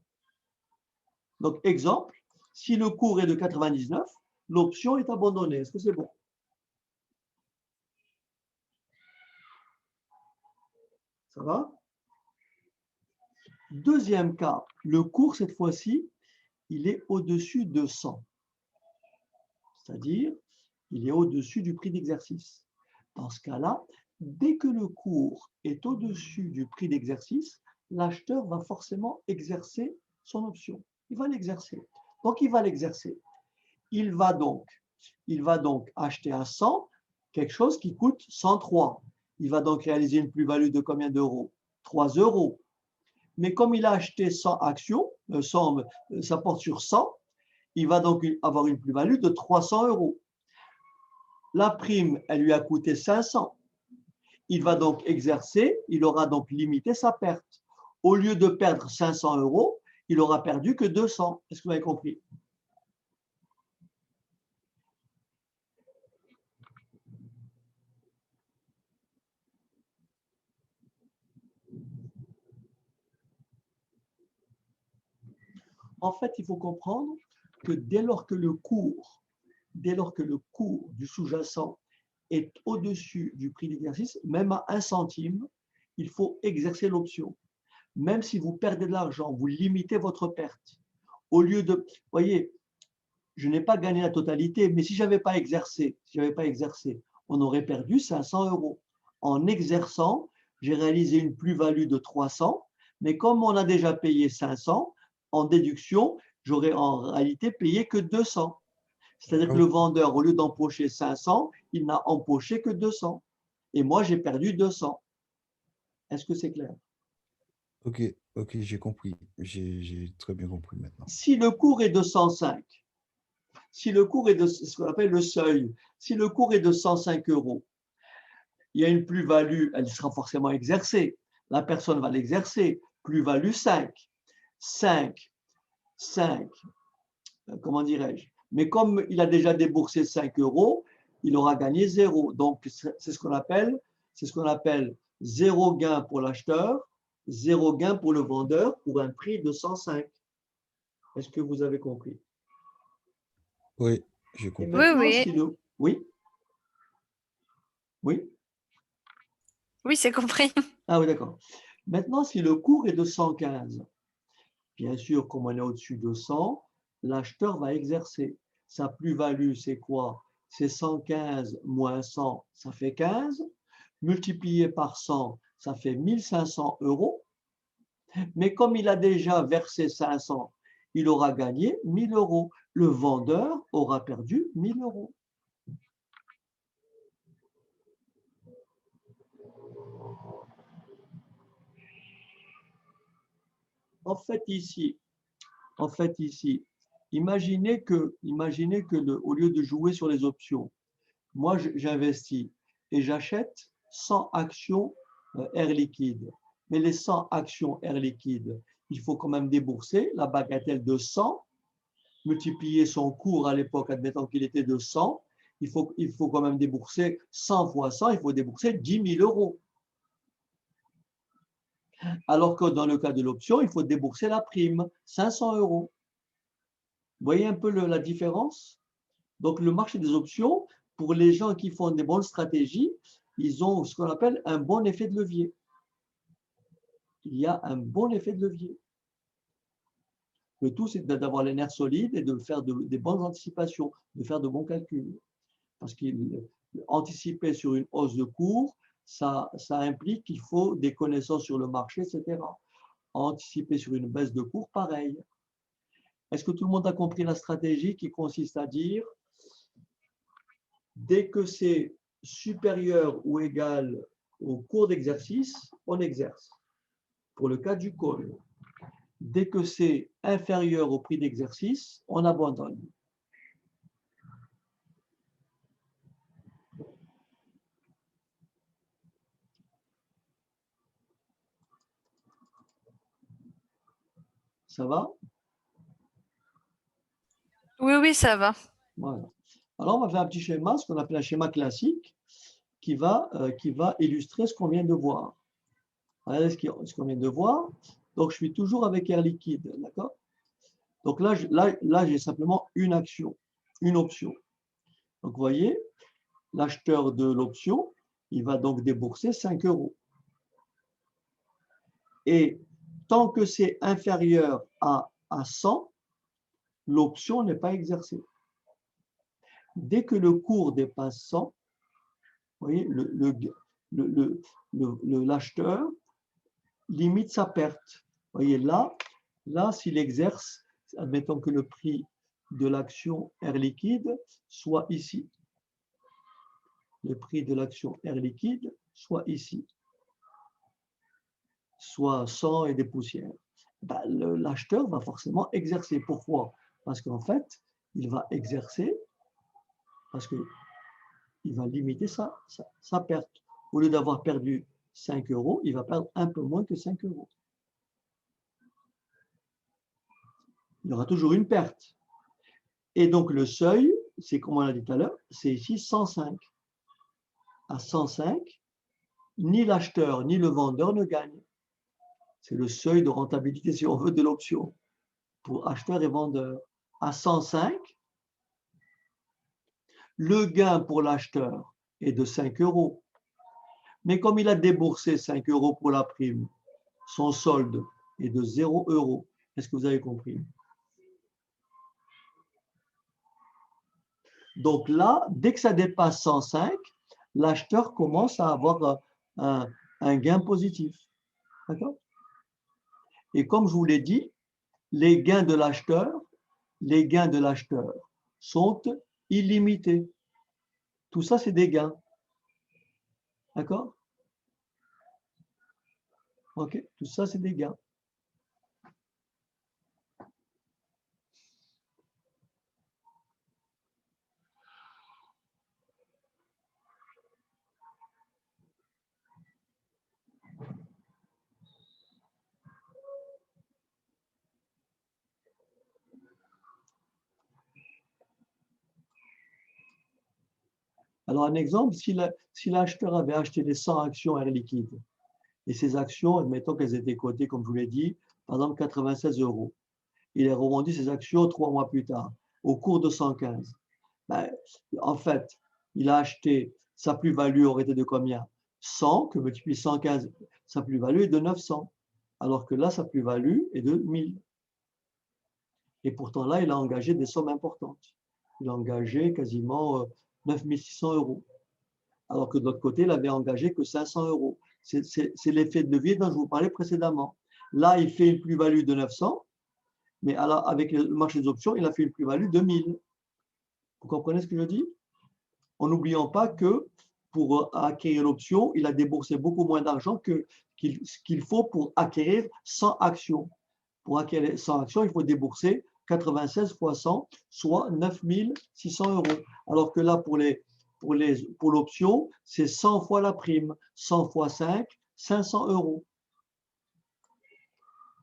Donc, exemple, si le cours est de 99, l'option est abandonnée. Est-ce que c'est bon? Ça va? Deuxième cas, le cours, cette fois-ci, il est au-dessus de 100. C'est-à-dire, il est au-dessus du prix d'exercice. Dans ce cas-là, dès que le cours est au-dessus du prix d'exercice, l'acheteur va forcément exercer son option. Il va l'exercer. Donc, il va l'exercer. Il va donc acheter à 100 quelque chose qui coûte 103. Il va donc réaliser une plus-value de combien d'euros? 3 euros. Mais comme il a acheté 100 actions, ça porte sur 100, il va donc avoir une plus-value de 300 euros. La prime, elle lui a coûté 500. Il va donc exercer, il aura donc limité sa perte. Au lieu de perdre 500 euros, il aura perdu que 200. Est-ce que vous avez compris? En fait, il faut comprendre que dès lors que le cours du sous-jacent est au-dessus du prix d'exercice, même à 1 centime, il faut exercer l'option. Même si vous perdez de l'argent, vous limitez votre perte. Au lieu de, vous voyez, je n'ai pas gagné la totalité, mais si je n'avais pas exercé, on aurait perdu 500 euros. En exerçant, j'ai réalisé une plus-value de 300, mais comme on a déjà payé 500, en déduction, j'aurais en réalité payé que 200. C'est-à-dire que le vendeur, au lieu d'empocher 500, il n'a empoché que 200. Et moi, j'ai perdu 200. Est-ce que c'est clair? Ok, j'ai compris. J'ai très bien compris maintenant. Si le cours est de 105, si le cours est de ce qu'on appelle le seuil, si le cours est de 105 euros, il y a une plus-value, elle sera forcément exercée. La personne va l'exercer. Plus-value 5. 5, comment dirais-je? Mais comme il a déjà déboursé 5 euros, il aura gagné 0. Donc, c'est ce qu'on appelle 0 gain pour l'acheteur, 0 gain pour le vendeur pour un prix de 105. Est-ce que vous avez compris? Oui, j'ai Et compris. maintenant, Oui. si le... Oui? Oui? Oui, c'est compris. Ah oui, d'accord. Maintenant, si le cours est de 115, bien sûr, comme on est au-dessus de 100, l'acheteur va exercer. Sa plus-value, c'est quoi? C'est 115 moins 100, ça fait 15. Multiplié par 100, ça fait 1500 euros. Mais comme il a déjà versé 500, il aura gagné 1000 euros. Le vendeur aura perdu 1000 euros. En fait, ici, imaginez que au lieu de jouer sur les options, moi, j'investis et j'achète 100 actions Air Liquide. Mais les 100 actions Air Liquide, il faut quand même débourser la bagatelle de 100, multiplier son cours à l'époque, admettant qu'il était de 100. Il faut quand même débourser 100 fois 100, il faut débourser 10 000 euros. Alors que dans le cas de l'option, il faut débourser la prime, 500 euros. Vous voyez un peu la différence? Donc, le marché des options, pour les gens qui font des bonnes stratégies, ils ont ce qu'on appelle un bon effet de levier. Il y a un bon effet de levier. Le tout, c'est d'avoir les nerfs solides et de faire des bonnes anticipations, de faire de bons calculs. Parce qu'anticiper sur une hausse de cours, ça implique qu'il faut des connaissances sur le marché, etc. Anticiper sur une baisse de cours, pareil. Est-ce que tout le monde a compris la stratégie qui consiste à dire, dès que c'est supérieur ou égal au cours d'exercice, on exerce. Pour le cas du call. Dès que c'est inférieur au prix d'exercice, on abandonne. Ça va? Oui, oui, ça va. Voilà. Alors, on va faire un petit schéma, ce qu'on appelle un schéma classique, qui va illustrer ce qu'on vient de voir. Regardez ce qu'on vient de voir. Donc, je suis toujours avec Air Liquide, d'accord? Donc là, j'ai simplement une action. une option. Donc, vous voyez, l'acheteur de l'option, il va donc débourser 5 euros. Et tant que c'est inférieur à 100, l'option n'est pas exercée. Dès que le cours dépasse 100, vous voyez, l'acheteur limite sa perte. Vous voyez, là s'il exerce, admettons que le prix de l'action Air Liquide soit ici. Le prix de l'action Air Liquide soit ici, soit 100 et des poussières. Ben, l'acheteur va forcément exercer. Pourquoi? Parce qu'en fait, il va exercer, parce qu'il va limiter sa perte. Au lieu d'avoir perdu 5 euros, il va perdre un peu moins que 5 euros. Il y aura toujours une perte. Et donc le seuil, c'est comme on l'a dit tout à l'heure, c'est ici 105. À 105, ni l'acheteur ni le vendeur ne gagnent. C'est le seuil de rentabilité, si on veut, de l'option pour acheteur et vendeur. À 105, le gain pour l'acheteur est de 5 euros. Mais comme il a déboursé 5 euros pour la prime, son solde est de 0 euros. Est-ce que vous avez compris? Donc là, dès que ça dépasse 105, l'acheteur commence à avoir un gain positif. D'accord? Et comme je vous l'ai dit, les gains de l'acheteur sont illimités. Tout ça, c'est des gains. D'accord? OK? Tout ça, c'est des gains. Alors, un exemple, si l'acheteur avait acheté les 100 actions Air Liquide, et ces actions, admettons qu'elles étaient cotées, comme je vous l'ai dit, par exemple 96 euros, il a revendu ces actions 3 mois plus tard, au cours de 115. Ben, en fait, il a acheté, sa plus-value aurait été de combien? 100, que multiplie 115, sa plus-value est de 900, alors que là, sa plus-value est de 1000. Et pourtant, là, il a engagé des sommes importantes. Il a engagé quasiment 9600 euros. Alors que de l'autre côté, il avait engagé que 500 euros. C'est l'effet de levier dont je vous parlais précédemment. Là, il fait une plus-value de 900, mais alors, avec le marché des options, il a fait une plus-value de 1000. Vous comprenez ce que je dis? En n'oubliant pas que pour acquérir l'option, il a déboursé beaucoup moins d'argent qu'il faut pour acquérir 100 actions. Pour acquérir 100 actions, il faut débourser 96 fois 100, soit 9600 euros. Alors que là, pour l'option, c'est 100 fois la prime. 100 fois 5, 500 euros.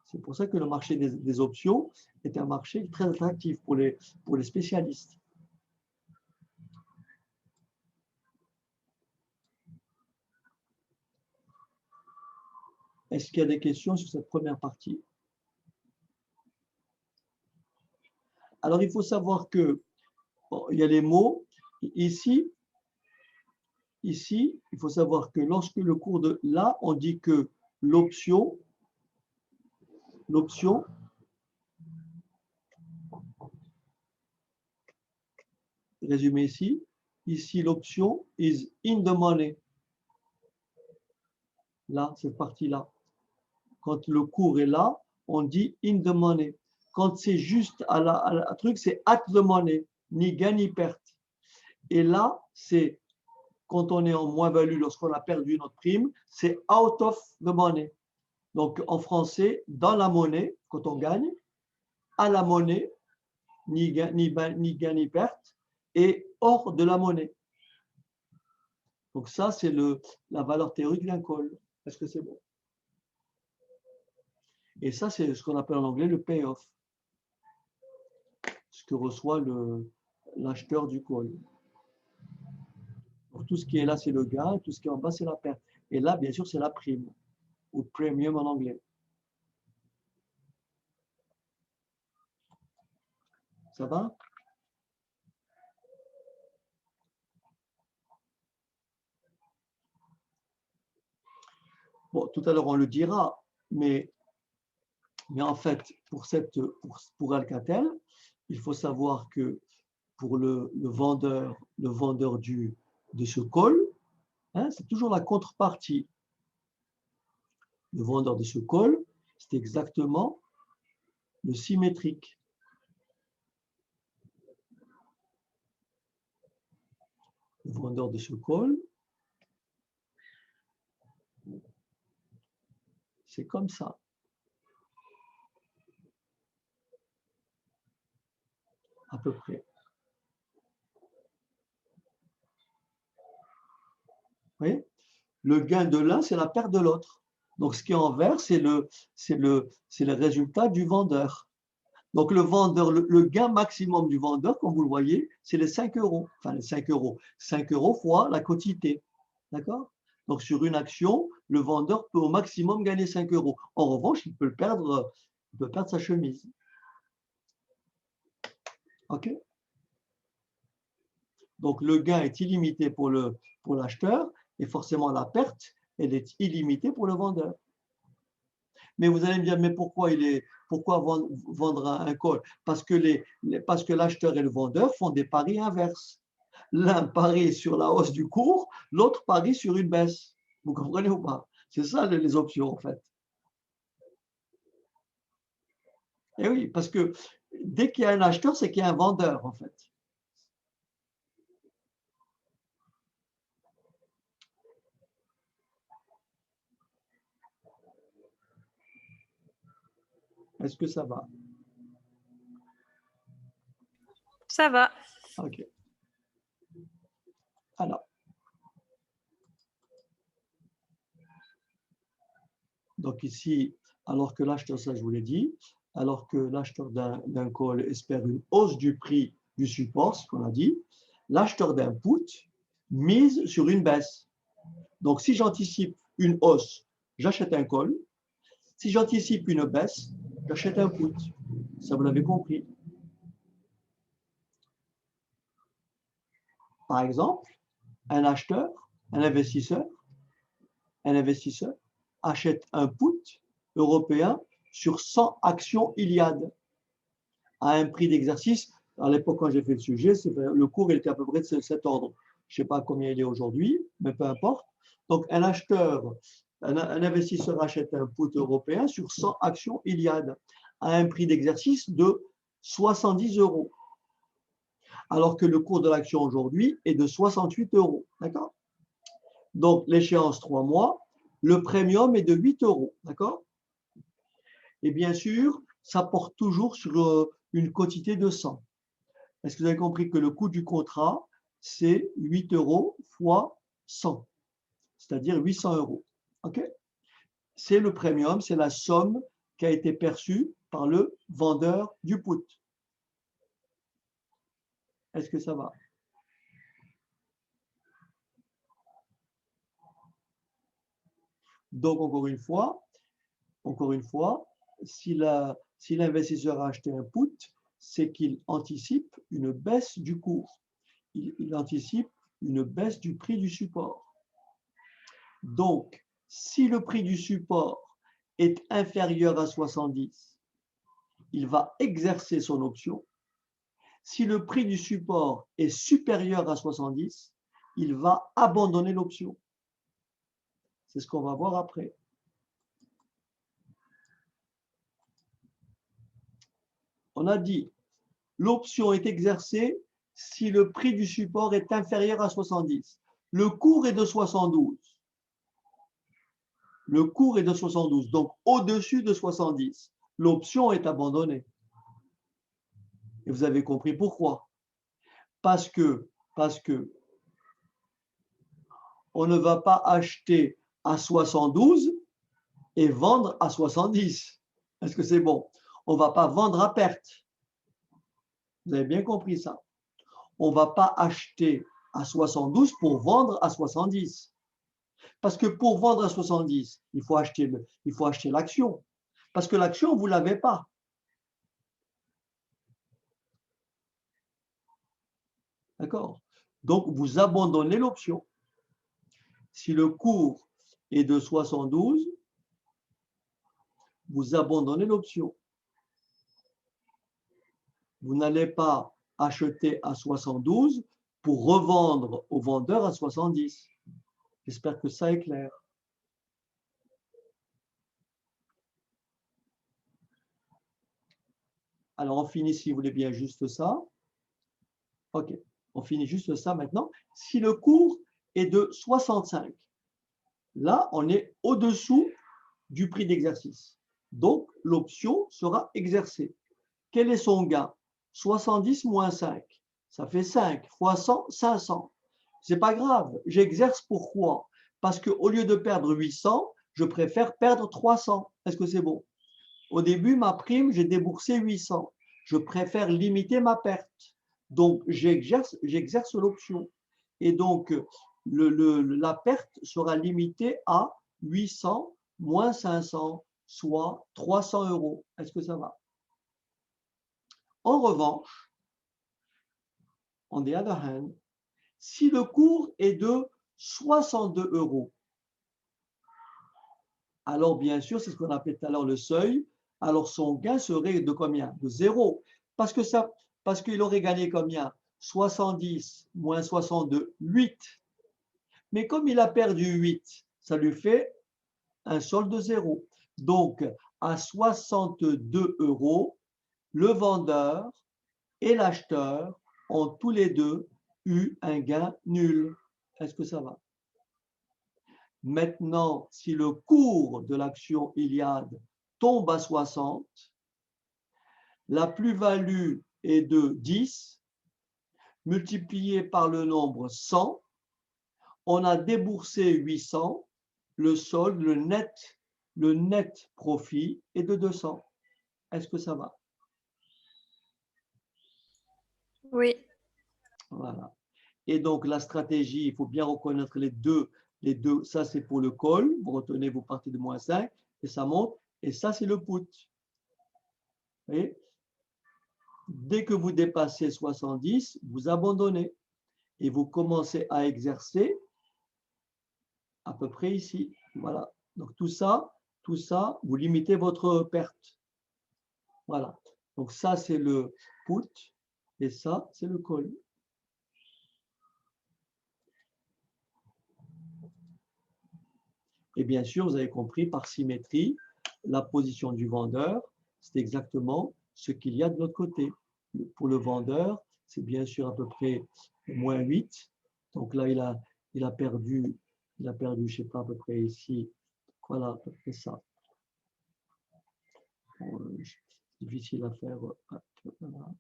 C'est pour ça que le marché des options est un marché très attractif pour les spécialistes. Est-ce qu'il y a des questions sur cette première partie? Alors, il faut savoir que, bon, il y a les mots. Ici, il faut savoir que lorsque le cours de là, on dit que l'option, résumé ici l'option is in the money. Là, cette partie-là. Quand le cours est là, on dit in the money. Quand c'est juste à la truc, c'est at the money, ni gain ni perte. Et là, c'est quand on est en moins-value, lorsqu'on a perdu notre prime, c'est out of the money. Donc en français, dans la monnaie, quand on gagne, à la monnaie, ni gain ni perte, et hors de la monnaie. Donc ça, c'est la valeur théorique d'un call. Est-ce que c'est bon? Et ça, c'est ce qu'on appelle en anglais le payoff. Ce que reçoit l'acheteur du call. Donc, tout ce qui est là, c'est le gain, tout ce qui est en bas, c'est la perte. Et là, bien sûr, c'est la prime, ou premium en anglais. Ça va? Bon, tout à l'heure, on le dira, mais en fait, pour Alcatel, il faut savoir que pour le vendeur de ce call, hein, c'est toujours la contrepartie. Le vendeur de ce call, c'est exactement le symétrique. Le vendeur de ce call, c'est comme ça. À peu près. Vous voyez? Le gain de l'un, c'est la perte de l'autre. Donc, ce qui est en vert, c'est le résultat du vendeur. Donc, le vendeur, le gain maximum du vendeur, comme vous le voyez, c'est les 5 euros. Enfin, les 5 euros. 5 euros fois la quotité. D'accord? Donc, sur une action, le vendeur peut au maximum gagner 5 euros. En revanche, il peut perdre sa chemise. OK? Donc, le gain est illimité pour l'acheteur et forcément la perte, elle est illimitée pour le vendeur. Mais vous allez me dire, mais pourquoi vendre un call? Parce que l'acheteur et le vendeur font des paris inverses. L'un parie sur la hausse du cours, l'autre parie sur une baisse. Vous comprenez ou pas? C'est ça les options en fait. Et oui, parce que dès qu'il y a un acheteur, c'est qu'il y a un vendeur en fait. Est-ce que ça va? Ça va. OK. Alors. Donc ici, alors que l'acheteur, ça je vous l'ai dit, alors que l'acheteur d'un call espère une hausse du prix du support, ce qu'on a dit, l'acheteur d'un put mise sur une baisse. Donc si j'anticipe une hausse, j'achète un call. Si j'anticipe une baisse, j'achète un put. Ça, vous l'avez compris. Par exemple, un acheteur, un investisseur achète un put européen sur 100 actions Iliad à un prix d'exercice. À l'époque, quand j'ai fait le sujet, le cours était à peu près de cet ordre. Je ne sais pas combien il est aujourd'hui, mais peu importe. Donc, un investisseur achète un put européen sur 100 actions Iliad à un prix d'exercice de 70 euros, alors que le cours de l'action aujourd'hui est de 68 euros. D'accord? Donc, l'échéance 3 mois, le premium est de 8 euros. D'accord? Et bien sûr, ça porte toujours sur une quotité de 100. Est-ce que vous avez compris que le coût du contrat, c'est 8 euros fois 100, c'est-à-dire 800 euros. OK? C'est le premium, c'est la somme qui a été perçue par le vendeur du put. Est-ce que ça va? Donc, encore une fois, si l'investisseur a acheté un put, c'est qu'il anticipe une baisse du cours. Il anticipe une baisse du prix du support. Donc, si le prix du support est inférieur à 70, il va exercer son option. Si le prix du support est supérieur à 70, il va abandonner l'option. C'est ce qu'on va voir après. On a dit, l'option est exercée si le prix du support est inférieur à 70. Le cours est de 72. Le cours est de 72, donc au-dessus de 70. L'option est abandonnée. Et vous avez compris pourquoi. Parce que on ne va pas acheter à 72 et vendre à 70. Est-ce que c'est bon? On ne va pas vendre à perte. Vous avez bien compris ça. On ne va pas acheter à 72 pour vendre à 70. Parce que pour vendre à 70, il faut acheter l'action. Parce que l'action, vous ne l'avez pas. D'accord? Donc, vous abandonnez l'option. Si le cours est de 72, vous abandonnez l'option. Vous n'allez pas acheter à 72 pour revendre au vendeur à 70. J'espère que ça est clair. Alors, on finit, si vous voulez bien, juste ça. OK, on finit juste ça maintenant. Si le cours est de 65, là, on est au-dessous du prix d'exercice. Donc, l'option sera exercée. Quel est son gain? 70 moins 5. Ça fait 5 fois 100, 500. Ce n'est pas grave. J'exerce pourquoi? Parce qu'au lieu de perdre 800, je préfère perdre 300. Est-ce que c'est bon? Au début, ma prime, j'ai déboursé 800. Je préfère limiter ma perte. Donc, j'exerce l'option. Et donc, la perte sera limitée à 800 moins 500, soit 300 €. Est-ce que ça va? En revanche, on the other hand, si le cours est de 62 €, alors bien sûr, c'est ce qu'on appelait tout à l'heure le seuil, alors son gain serait de combien? De 0. Parce qu'il aurait gagné combien? 70 moins 62, 8. Mais comme il a perdu 8, ça lui fait un solde de 0. Donc, à 62 €, le vendeur et l'acheteur ont tous les deux eu un gain nul. Est-ce que ça va? Maintenant, si le cours de l'action Iliad tombe à 60, la plus-value est de 10 multiplié par le nombre 100. On a déboursé 800. Le solde, le net profit est de 200. Est-ce que ça va? Oui. Voilà. Et donc, la stratégie, il faut bien reconnaître les deux. Ça, c'est pour le call. Vous retenez, vous partez de moins 5 et ça monte. Et ça, c'est le put. Vous voyez? Dès que vous dépassez 70, vous abandonnez et vous commencez à exercer à peu près ici. Voilà. Donc, tout ça, vous limitez votre perte. Voilà. Donc, ça, c'est le put et ça, c'est le call. Et bien sûr, vous avez compris, par symétrie, la position du vendeur, c'est exactement ce qu'il y a de l'autre côté. Pour le vendeur, c'est bien sûr à peu près moins 8. Donc là, il a perdu, je ne sais pas, à peu près ici. Voilà, à peu près ça. C'est difficile à faire. Voilà.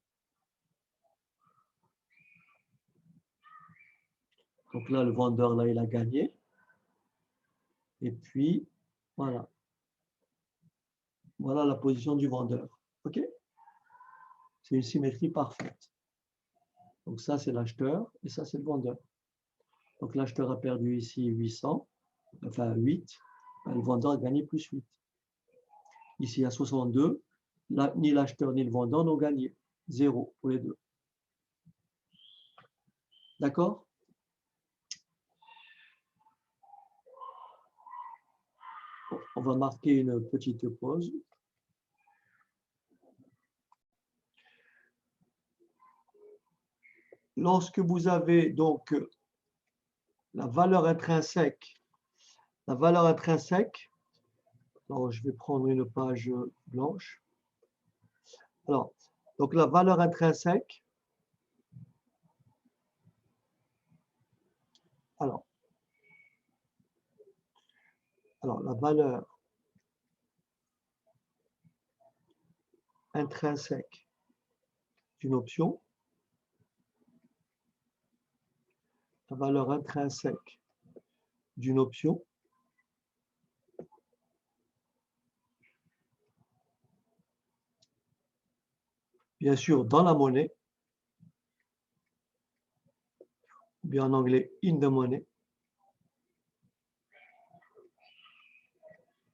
Donc là, le vendeur, là, il a gagné. Et puis, voilà. Voilà la position du vendeur. OK? C'est une symétrie parfaite. Donc ça, c'est l'acheteur et ça, c'est le vendeur. Donc l'acheteur a perdu ici 800, enfin 8. Le vendeur a gagné plus 8. Ici, à 62, ni l'acheteur ni le vendeur n'ont gagné. 0 pour les deux. D'accord? Bon, on va marquer une petite pause. Lorsque vous avez donc la valeur intrinsèque, alors je vais prendre une page blanche. Alors, donc la valeur intrinsèque, alors la valeur intrinsèque d'une option, la valeur intrinsèque d'une option, bien sûr dans la monnaie, ou bien en anglais in the money.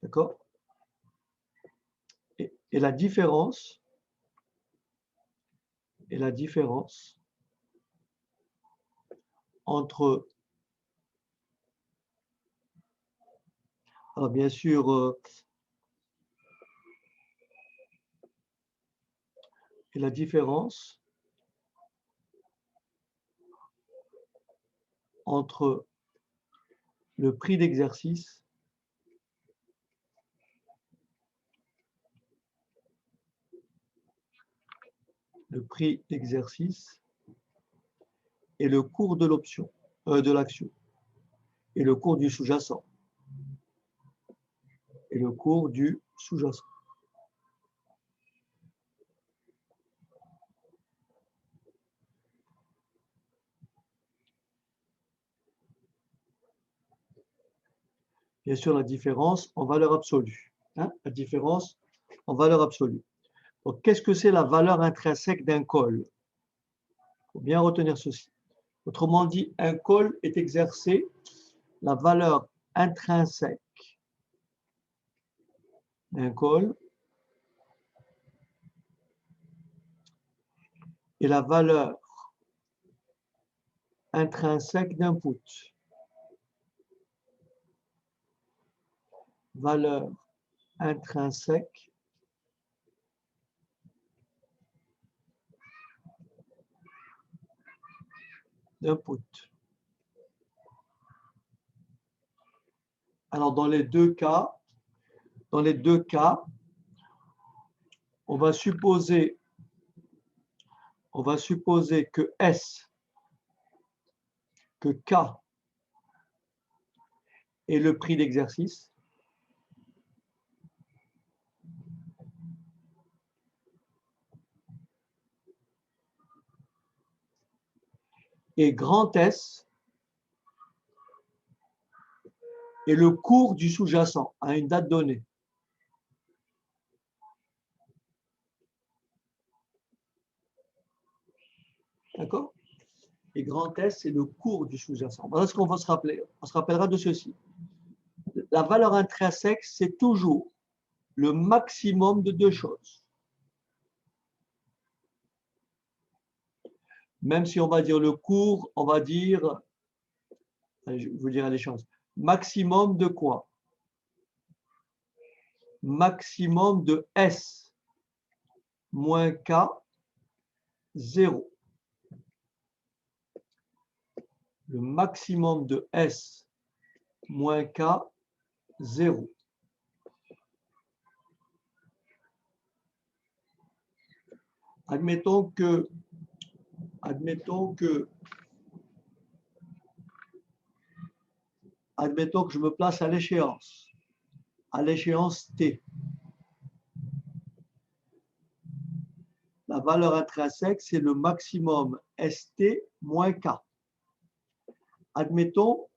D'accord? Et la différence entre Alors, bien sûr, et la différence entre le prix d'exercice et le cours de l'option, de l'action, et le cours du sous-jacent. Et le cours du sous-jacent. Bien sûr, la différence en valeur absolue. Hein, la différence en valeur absolue. Donc, qu'est-ce que c'est la valeur intrinsèque d'un col? Il faut bien retenir ceci. Autrement dit, un col est exercé, la valeur intrinsèque d'un col et la valeur intrinsèque d'un put. Valeur intrinsèque d'un put. Alors, dans les deux cas, on va supposer que S, que K est le prix d'exercice. Et grand S est le cours du sous-jacent à une date donnée. D'accord? Et grand S, c'est le cours du sous-jacent. Voilà ce qu'on va se rappeler. On se rappellera de ceci. La valeur intrinsèque, c'est toujours le maximum de deux choses. Même si on va dire le cours, on va dire, je vous dirai les chances, maximum de quoi? Maximum de S moins K, 0. Le maximum de S moins K, 0. Admettons que je me place à l'échéance T. La valeur intrinsèque, c'est le maximum ST moins K. Admettons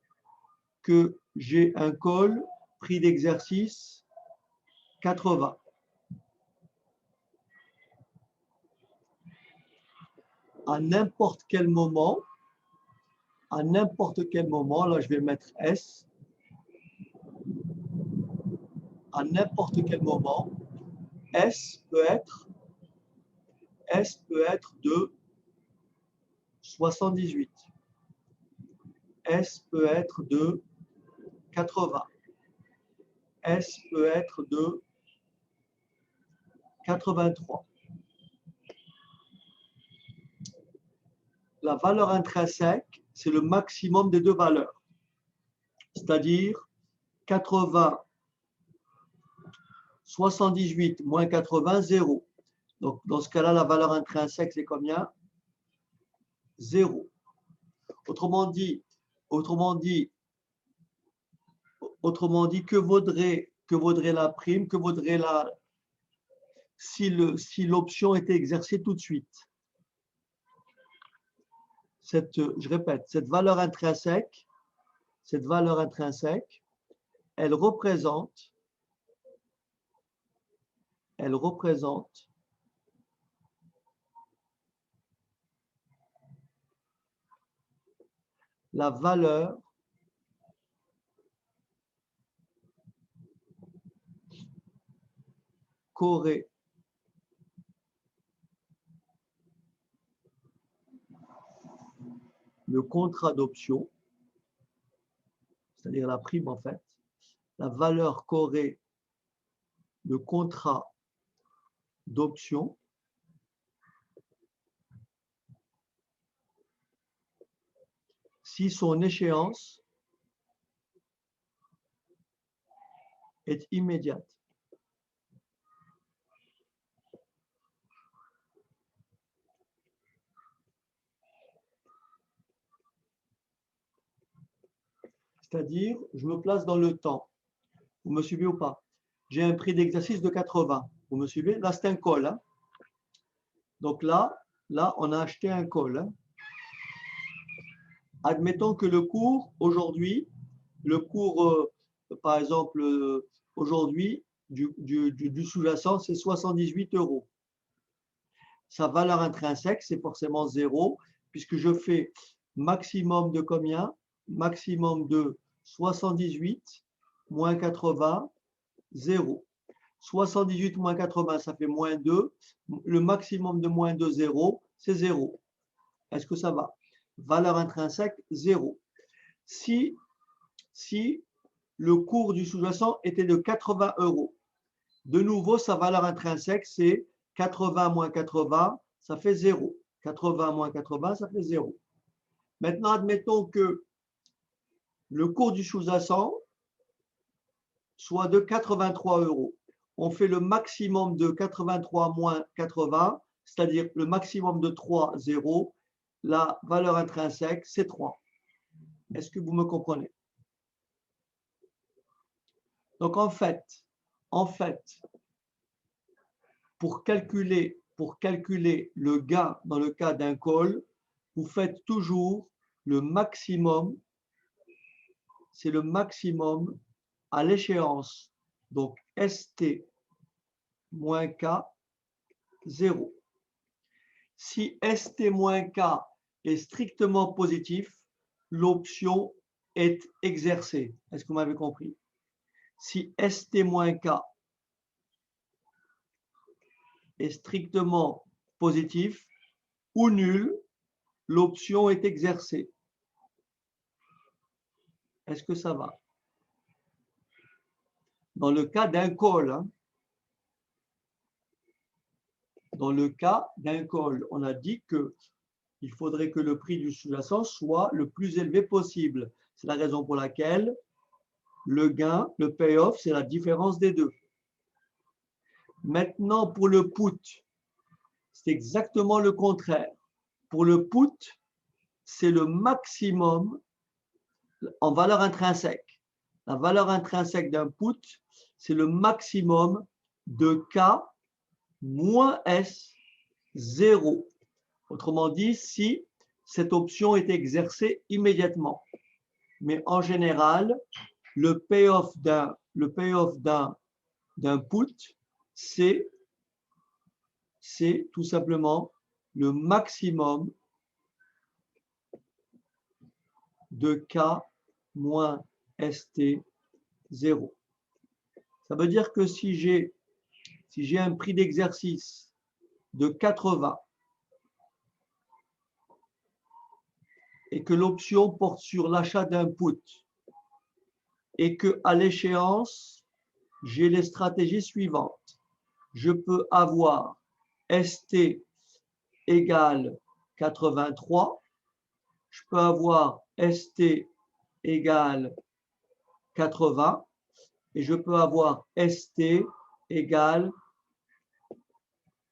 que j'ai un col prix d'exercice 80. À n'importe quel moment, là je vais mettre S, à n'importe quel moment, S peut être de 78. S peut être de 80. S peut être de 83. La valeur intrinsèque, c'est le maximum des deux valeurs, c'est-à-dire 80, 78 moins 80, 0. Donc, dans ce cas-là, la valeur intrinsèque, c'est combien? 0. Autrement dit, que vaudrait la prime, que vaudrait si l'option était exercée tout de suite? Je répète, cette valeur intrinsèque, elle représente la valeur qu'aurait le contrat d'option, c'est-à-dire la prime en fait, la valeur qu'aurait le contrat d'option si son échéance est immédiate. C'est-à-dire, je me place dans le temps. Vous me suivez ou pas? J'ai un prix d'exercice de 80. Vous me suivez? Là, c'est un call. Hein? Donc là, on a acheté un call. Hein? Admettons que le cours, aujourd'hui, par exemple, aujourd'hui, du sous-jacent, c'est 78 €. Sa valeur intrinsèque, c'est forcément 0, puisque je fais maximum de combien? Maximum de 78 moins 80, 0. 78 moins 80, ça fait moins 2. Le maximum de moins 2, 0, c'est 0. Est-ce que ça va? Valeur intrinsèque, 0. Si le cours du sous-jacent était de 80 €, de nouveau, sa valeur intrinsèque, c'est 80 moins 80, ça fait 0. 80 moins 80, ça fait 0. Maintenant, admettons que le cours du sous-jacent soit de 83 €. On fait le maximum de 83 moins 80, c'est-à-dire le maximum de 3, 0. La valeur intrinsèque, c'est 3. Est-ce que vous me comprenez? Donc, en fait, pour calculer le gain dans le cas d'un call, vous faites toujours le maximum, c'est le maximum à l'échéance. Donc, ST moins K, 0. Si ST moins K est strictement positif, l'option est exercée. Est-ce que vous m'avez compris? Si ST moins K est strictement positif ou nul, l'option est exercée. Est-ce que ça va? Dans le cas d'un call, hein, dans le cas d'un call, on a dit qu'il faudrait que le prix du sous-jacent soit le plus élevé possible. C'est la raison pour laquelle le gain, le payoff, c'est la différence des deux. Maintenant, pour le put, c'est exactement le contraire. Pour le put, c'est le maximum en valeur intrinsèque. La valeur intrinsèque d'un put, c'est le maximum de K moins S 0. Autrement dit, si cette option est exercée immédiatement. Mais en général, le payoff d'un put, c'est tout simplement le maximum de K moins ST 0. Ça veut dire que si j'ai un prix d'exercice de 80 et que l'option porte sur l'achat d'un put et qu'à l'échéance, j'ai les stratégies suivantes. Je peux avoir ST égale 83, je peux avoir ST égale 80 et je peux avoir ST égale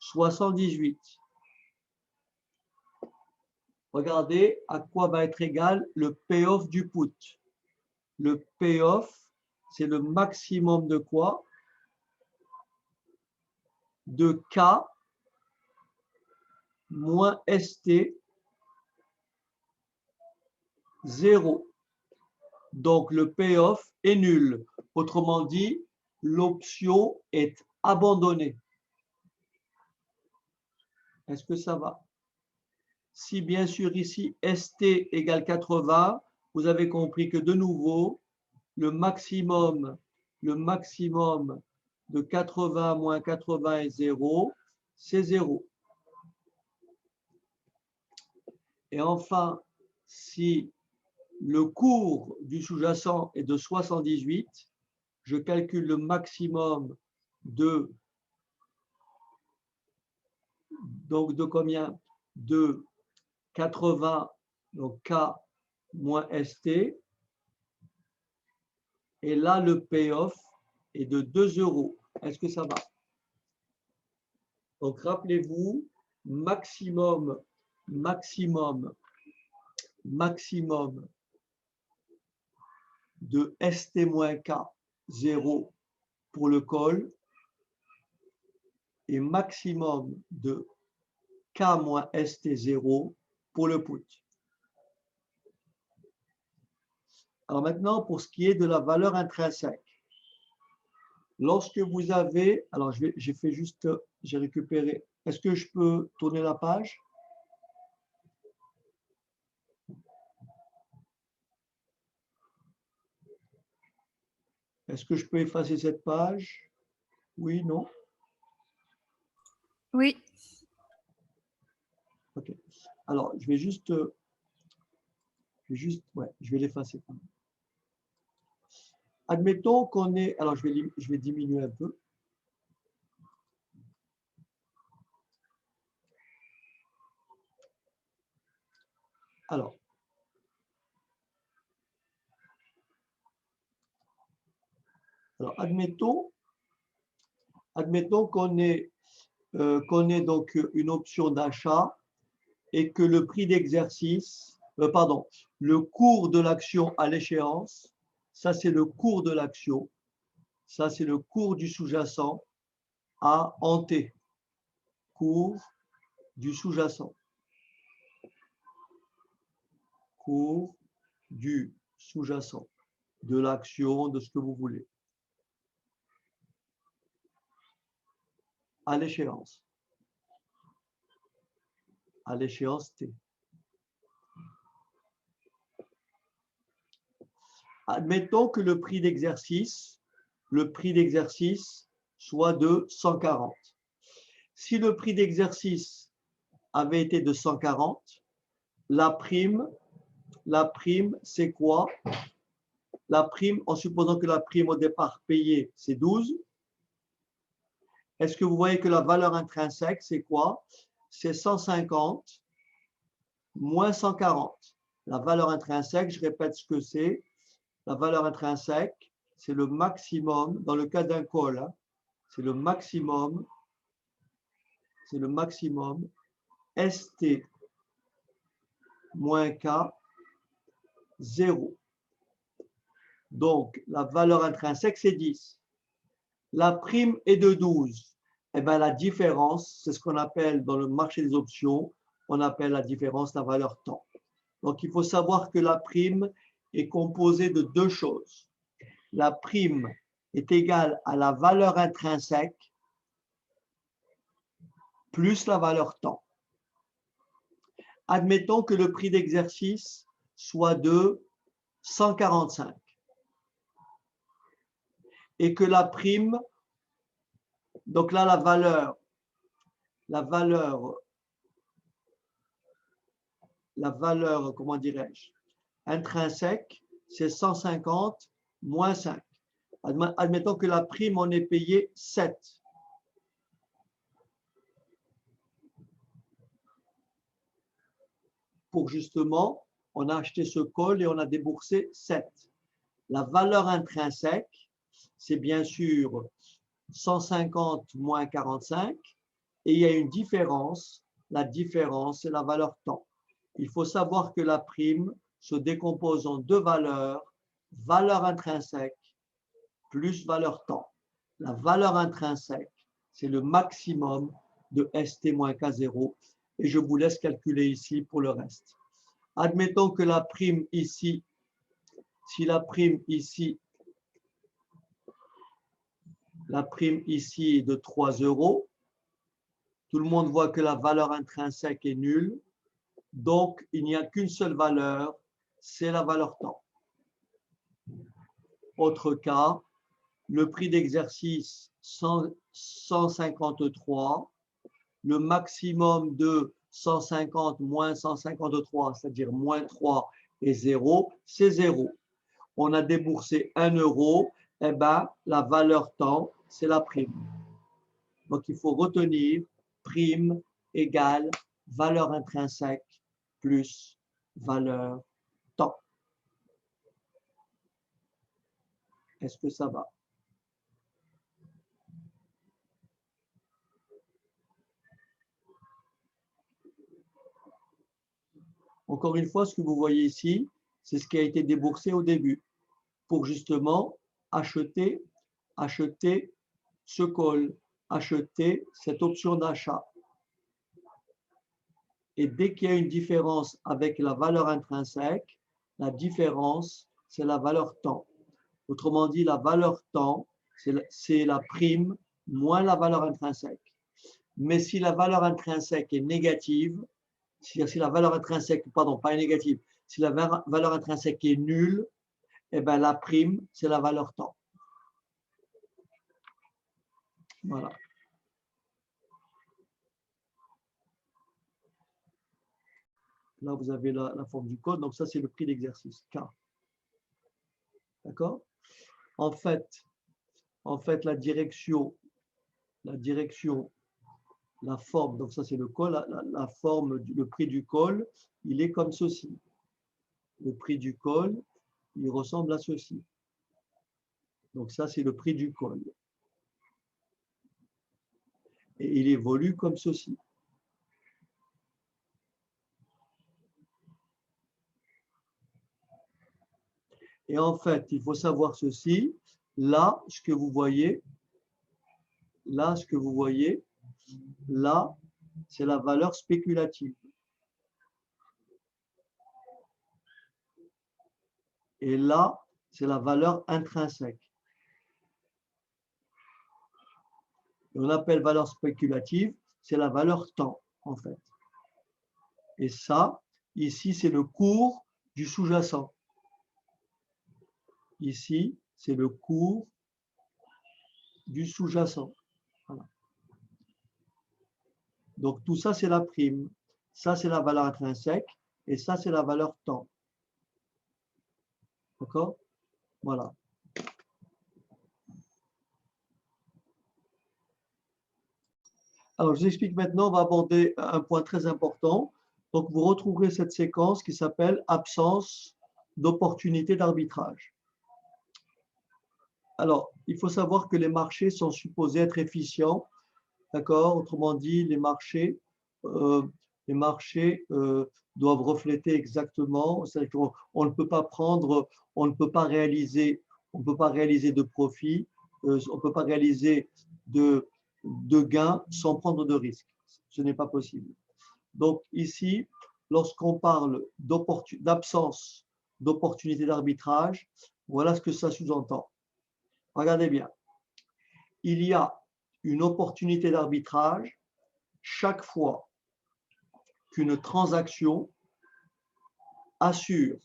78. Regardez à quoi va être égal le payoff du put. Le payoff, c'est le maximum de quoi? De K moins ST 0. Donc, le payoff est nul. Autrement dit, l'option est abandonnée. Est-ce que ça va? Si bien sûr ici ST égale 80, vous avez compris que de nouveau, le maximum de 80 moins 80 est 0, c'est 0. Et enfin, si le cours du sous-jacent est de 78, je calcule le maximum de combien? De 80, donc K moins ST. Et là, le payoff est de 2 €. Est-ce que ça va? Donc, rappelez-vous, maximum de ST-K 0 pour le call et maximum de K-ST0 pour le put. Alors maintenant, pour ce qui est de la valeur intrinsèque, lorsque vous avez, alors j'ai récupéré, est-ce que je peux tourner la page? Est-ce que je peux effacer cette page? Oui, non? Oui. Ok. Alors, je vais l'effacer. Admettons qu'on est, alors je vais diminuer un peu. Alors, admettons qu'on ait donc une option d'achat et que le prix d'exercice, le cours de l'action à l'échéance, ça c'est le cours de l'action, ça c'est le cours du sous-jacent en T, cours du sous-jacent, cours du sous-jacent, de l'action, de ce que vous voulez, à l'échéance T. Admettons que le prix d'exercice soit de 140. Si le prix d'exercice avait été de 140, la prime, c'est quoi? La prime, en supposant que la prime au départ payée, c'est 12. Est-ce que vous voyez que la valeur intrinsèque, c'est quoi? C'est 150 moins 140. La valeur intrinsèque, je répète ce que c'est. La valeur intrinsèque, c'est le maximum, dans le cas d'un call, hein, c'est le maximum ST moins K 0. Donc, la valeur intrinsèque, c'est 10. La prime est de 12. Eh bien, la différence, c'est ce qu'on appelle dans le marché des options, on appelle la différence la valeur temps. Donc, il faut savoir que la prime est composée de deux choses. La prime est égale à la valeur intrinsèque plus la valeur temps. Admettons que le prix d'exercice soit de 145 et que la prime, donc là la valeur comment dirais-je, intrinsèque, c'est 150 moins 5. Admettons que la prime, on est payé 7. Pour justement, on a acheté ce call et on a déboursé 7. La valeur intrinsèque, c'est bien sûr 150 moins 45 et il y a une différence. La différence, c'est la valeur temps. Il faut savoir que la prime se décompose en deux valeurs, valeur intrinsèque plus valeur temps. La valeur intrinsèque, c'est le maximum de ST-K0 et je vous laisse calculer ici pour le reste. Admettons que la prime ici, si la prime ici est de 3 €, tout le monde voit que la valeur intrinsèque est nulle, donc il n'y a qu'une seule valeur, c'est la valeur temps. Autre cas, le prix d'exercice 153, le maximum de 150 moins 153, c'est-à-dire moins 3 et 0, c'est 0. On a déboursé 1 €, eh ben, la valeur temps, c'est la prime. Donc, il faut retenir prime égale valeur intrinsèque plus valeur temps. Est-ce que ça va? Encore une fois, ce que vous voyez ici, c'est ce qui a été déboursé au début pour justement acheter ce call, acheter cette option d'achat. Et dès qu'il y a une différence avec la valeur intrinsèque, la différence, c'est la valeur temps. Autrement dit, la valeur temps, c'est la prime moins la valeur intrinsèque. Mais si la valeur intrinsèque est négative, si la valeur intrinsèque, pardon, pas négative, si la valeur intrinsèque est nulle, eh bien la prime, c'est la valeur temps. Voilà. Là, vous avez la forme du code. Donc, ça, c'est le prix d'exercice, K. D'accord? En fait, la direction, la forme, donc ça, c'est le call, la forme, le prix du call, il est comme ceci. Le prix du call, il ressemble à ceci. Donc, ça, c'est le prix du call. Et il évolue comme ceci. Et en fait, il faut savoir ceci. Là, ce que vous voyez, là, c'est la valeur spéculative. Et là, c'est la valeur intrinsèque. Et on appelle valeur spéculative, c'est la valeur temps, en fait. Et ça, ici, c'est le cours du sous-jacent. Ici, c'est le cours du sous-jacent. Voilà. Donc, tout ça, c'est la prime. Ça, c'est la valeur intrinsèque. Et ça, c'est la valeur temps. D'accord? Voilà. Alors, je vous explique maintenant, on va aborder un point très important. Donc, vous retrouverez cette séquence qui s'appelle absence d'opportunité d'arbitrage. Alors, il faut savoir que les marchés sont supposés être efficients. D'accord? Autrement dit, les marchés doivent refléter exactement. C'est-à-dire qu'on ne peut pas prendre, on ne peut pas réaliser de profit, on ne peut pas réaliser de gains sans prendre de risques. Ce n'est pas possible. Donc ici, lorsqu'on parle d'absence d'opportunité d'arbitrage, voilà ce que ça sous-entend. Regardez bien. Il y a une opportunité d'arbitrage chaque fois qu'une transaction assure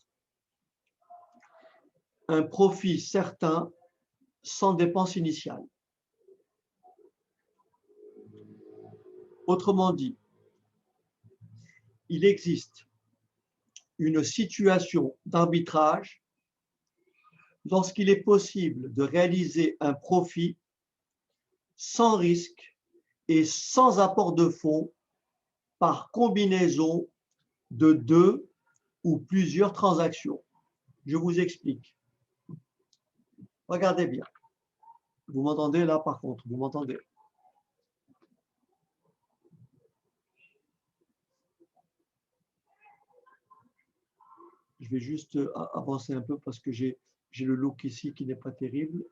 un profit certain sans dépense initiale. Autrement dit, il existe une situation d'arbitrage lorsqu'il est possible de réaliser un profit sans risque et sans apport de fonds par combinaison de 2 ou plusieurs transactions. Je vous explique. Regardez bien. Vous m'entendez là par contre, vous m'entendez? Je vais juste avancer un peu parce que j'ai le look ici qui n'est pas terrible.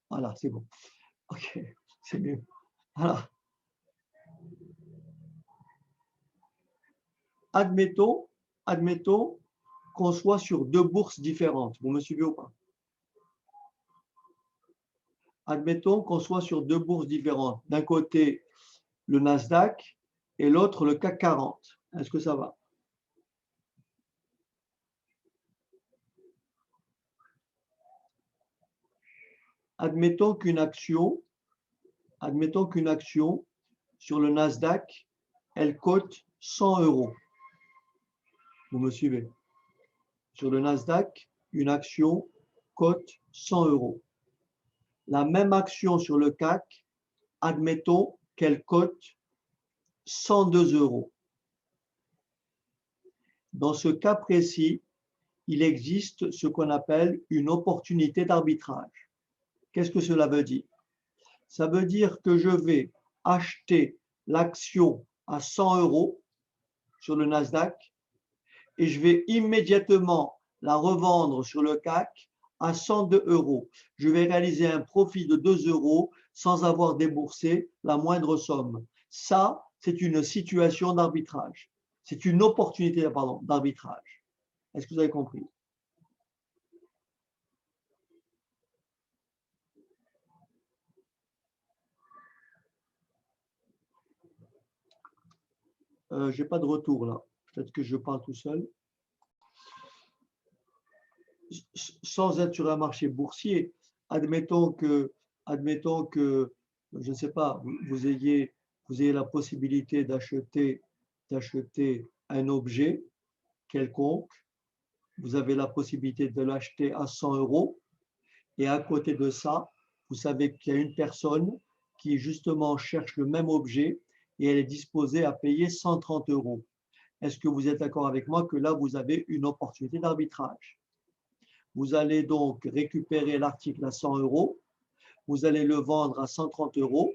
Voilà, c'est bon. Ok, c'est mieux. Voilà. Admettons qu'on soit sur 2 bourses différentes. Vous me suivez ou pas? Admettons qu'on soit sur 2 bourses différentes. D'un côté, le Nasdaq et l'autre, le CAC 40. Est-ce que ça va? Admettons qu'une action sur le Nasdaq, elle cote 100 €. Vous me suivez? Sur le Nasdaq, une action cote 100 euros. La même action sur le CAC, admettons qu'elle cote 102 euros. Dans ce cas précis, il existe ce qu'on appelle une opportunité d'arbitrage. Qu'est-ce que cela veut dire? Ça veut dire que je vais acheter l'action à 100 euros sur le Nasdaq et je vais immédiatement la revendre sur le CAC à 102 euros. Je vais réaliser un profit de 2 euros sans avoir déboursé la moindre somme. Ça, c'est une situation d'arbitrage. C'est une opportunité, pardon, d'arbitrage. Est-ce que vous avez compris? Je n'ai pas de retour là. Peut-être que je parle tout seul. Sans être sur un marché boursier, admettons que je ne sais pas, vous ayez la possibilité d'acheter un objet quelconque, vous avez la possibilité de l'acheter à 100 euros, et à côté de ça, vous savez qu'il y a une personne qui justement cherche le même objet et elle est disposée à payer 130 euros. Est-ce que vous êtes d'accord avec moi que là, vous avez une opportunité d'arbitrage? Vous allez donc récupérer l'article à 100 euros, vous allez le vendre à 130 euros,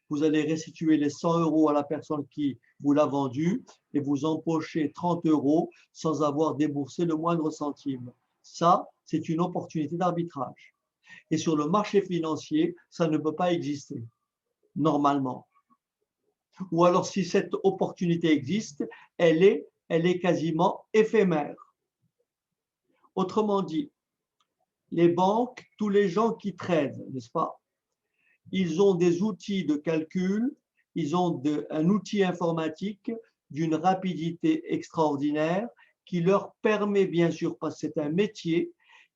vous allez restituer les 100 euros à la personne qui vous l'a vendu et vous empochez 30 euros sans avoir déboursé le moindre centime. Ça, c'est une opportunité d'arbitrage. Et sur le marché financier, ça ne peut pas exister, normalement. Ou alors, si cette opportunité existe, elle est quasiment éphémère. Autrement dit, les banques, tous les gens qui tradent, n'est-ce pas? Ils ont des outils de calcul, ils ont un outil informatique d'une rapidité extraordinaire qui leur permet, bien sûr, parce que c'est un métier,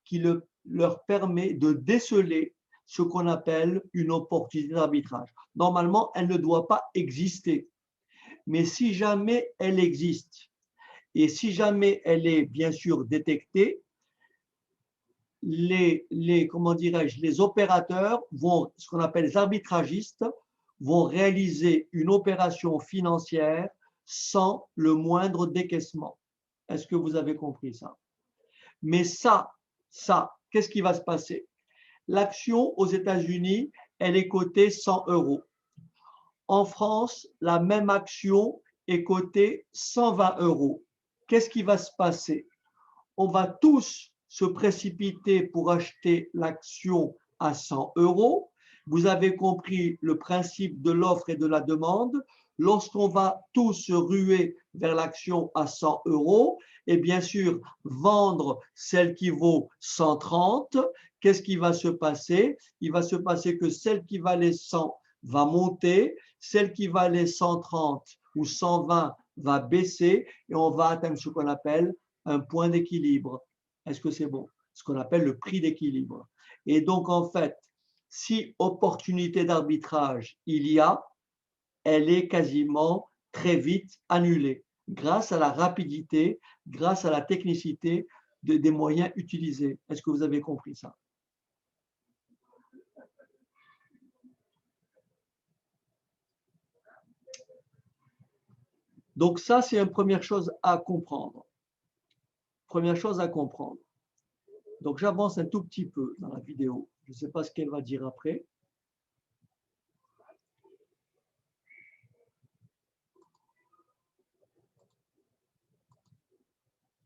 qui leur permet de déceler ce qu'on appelle une opportunité d'arbitrage. Normalement, elle ne doit pas exister. Mais si jamais elle existe, et si jamais elle est bien sûr détectée, comment dirais-je, les opérateurs vont, ce qu'on appelle les arbitragistes, vont réaliser une opération financière sans le moindre décaissement. Est-ce que vous avez compris ça? Mais ça, qu'est-ce qui va se passer? L'action aux États-Unis, elle est cotée 100 euros. En France, la même action est cotée 120 euros. Qu'est-ce qui va se passer? On va tous se précipiter pour acheter l'action à 100 euros. Vous avez compris le principe de l'offre et de la demande. Lorsqu'on va tous se ruer vers l'action à 100 euros, et bien sûr vendre celle qui vaut 130, qu'est-ce qui va se passer? Il va se passer que celle qui valait 100 va monter, celle qui valait 130 ou 120 va baisser et on va atteindre ce qu'on appelle un point d'équilibre. Est-ce que c'est bon? Ce qu'on appelle le prix d'équilibre. Et donc, en fait, si opportunité d'arbitrage il y a, elle est quasiment très vite annulée grâce à la rapidité, grâce à la technicité des moyens utilisés. Est-ce que vous avez compris ça? Donc ça, c'est une première chose à comprendre. Première chose à comprendre. Donc j'avance un tout petit peu dans la vidéo. Je ne sais pas ce qu'elle va dire après.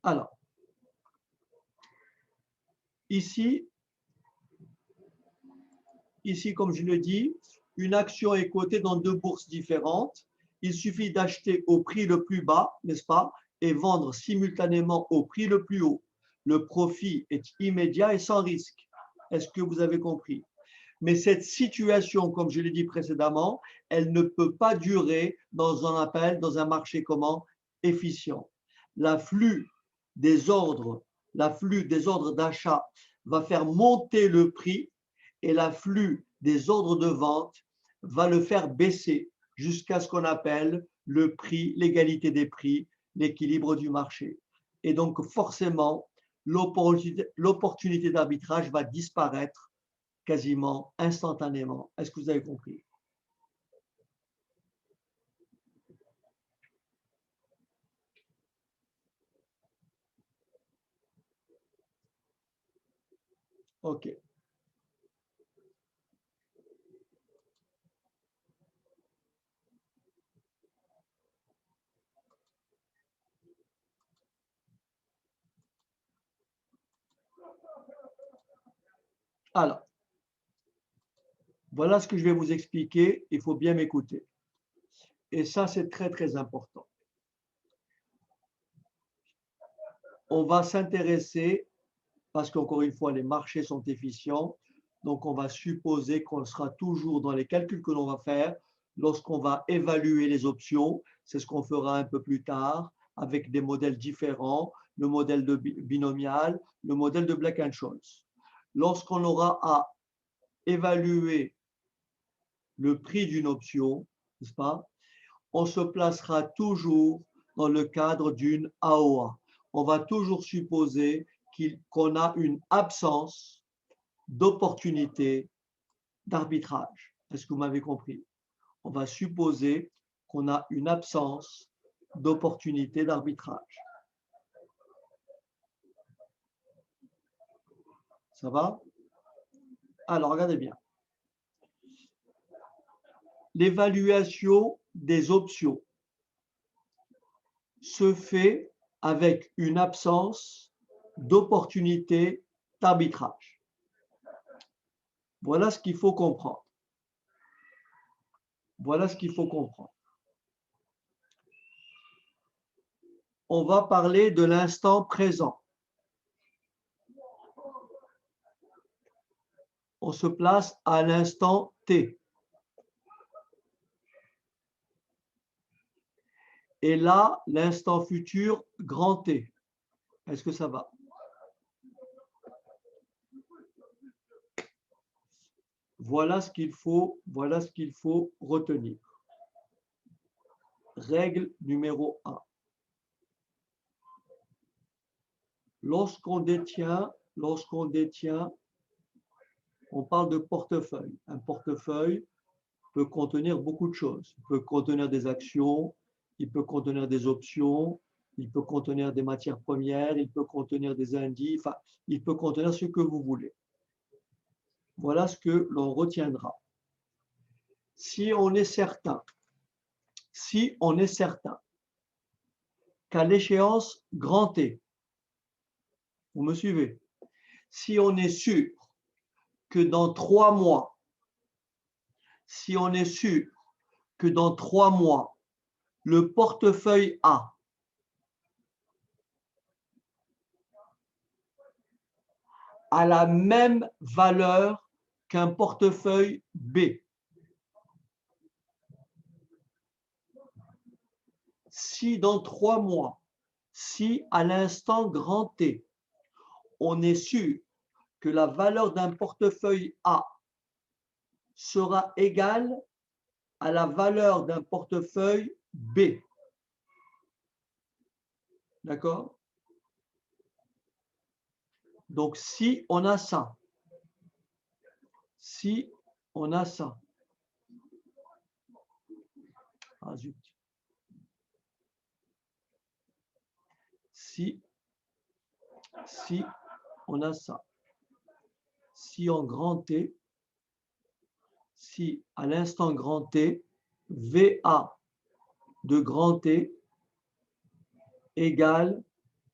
Alors, ici, comme je le dis, une action est cotée dans deux bourses différentes. Il suffit d'acheter au prix le plus bas, n'est-ce pas, et vendre simultanément au prix le plus haut. Le profit est immédiat et sans risque. Est-ce que vous avez compris? Mais cette situation, comme je l'ai dit précédemment, elle ne peut pas durer dans un marché comment? Efficient. L'afflux des ordres d'achat va faire monter le prix et l'afflux des ordres de vente va le faire baisser jusqu'à ce qu'on appelle le prix, l'égalité des prix, l'équilibre du marché. Et donc forcément, l'opportunité d'arbitrage va disparaître quasiment instantanément. Est-ce que vous avez compris? OK. Alors, voilà ce que je vais vous expliquer. Il faut bien m'écouter. Et ça, c'est très, très important. On va s'intéresser, parce qu'encore une fois, les marchés sont efficients. Donc, on va supposer qu'on sera toujours dans les calculs que l'on va faire lorsqu'on va évaluer les options. C'est ce qu'on fera un peu plus tard avec des modèles différents, le modèle de binomial, le modèle de Black-Scholes. Lorsqu'on aura à évaluer le prix d'une option, n'est-ce pas, on se placera toujours dans le cadre d'une AOA. On va toujours supposer qu'on a une absence d'opportunité d'arbitrage. Est-ce que vous m'avez compris? On va supposer qu'on a une absence d'opportunité d'arbitrage. Ça va? Alors, regardez bien. L'évaluation des options se fait avec une absence d'opportunité d'arbitrage. Voilà ce qu'il faut comprendre. Voilà ce qu'il faut comprendre. On va parler de l'instant présent. On se place à l'instant T. Et là, l'instant futur, grand T. Est-ce que ça va? Voilà ce qu'il faut retenir. Règle numéro 1. Lorsqu'on détient, on parle de portefeuille. Un portefeuille peut contenir beaucoup de choses. Il peut contenir des actions, il peut contenir des options, il peut contenir des matières premières, il peut contenir des indices, enfin, il peut contenir ce que vous voulez. Voilà ce que l'on retiendra. Si on est certain qu'à l'échéance grand T, vous me suivez? Si on est sûr que dans 3 mois, le portefeuille A a la même valeur qu'un portefeuille B. Si dans 3 mois, si à l'instant grand T, on est sûr que la valeur d'un portefeuille A sera égale à la valeur d'un portefeuille B. D'accord? Donc, si on a ça, ah zut. Si on a ça, si en grand T, si à l'instant grand T, VA de grand T égale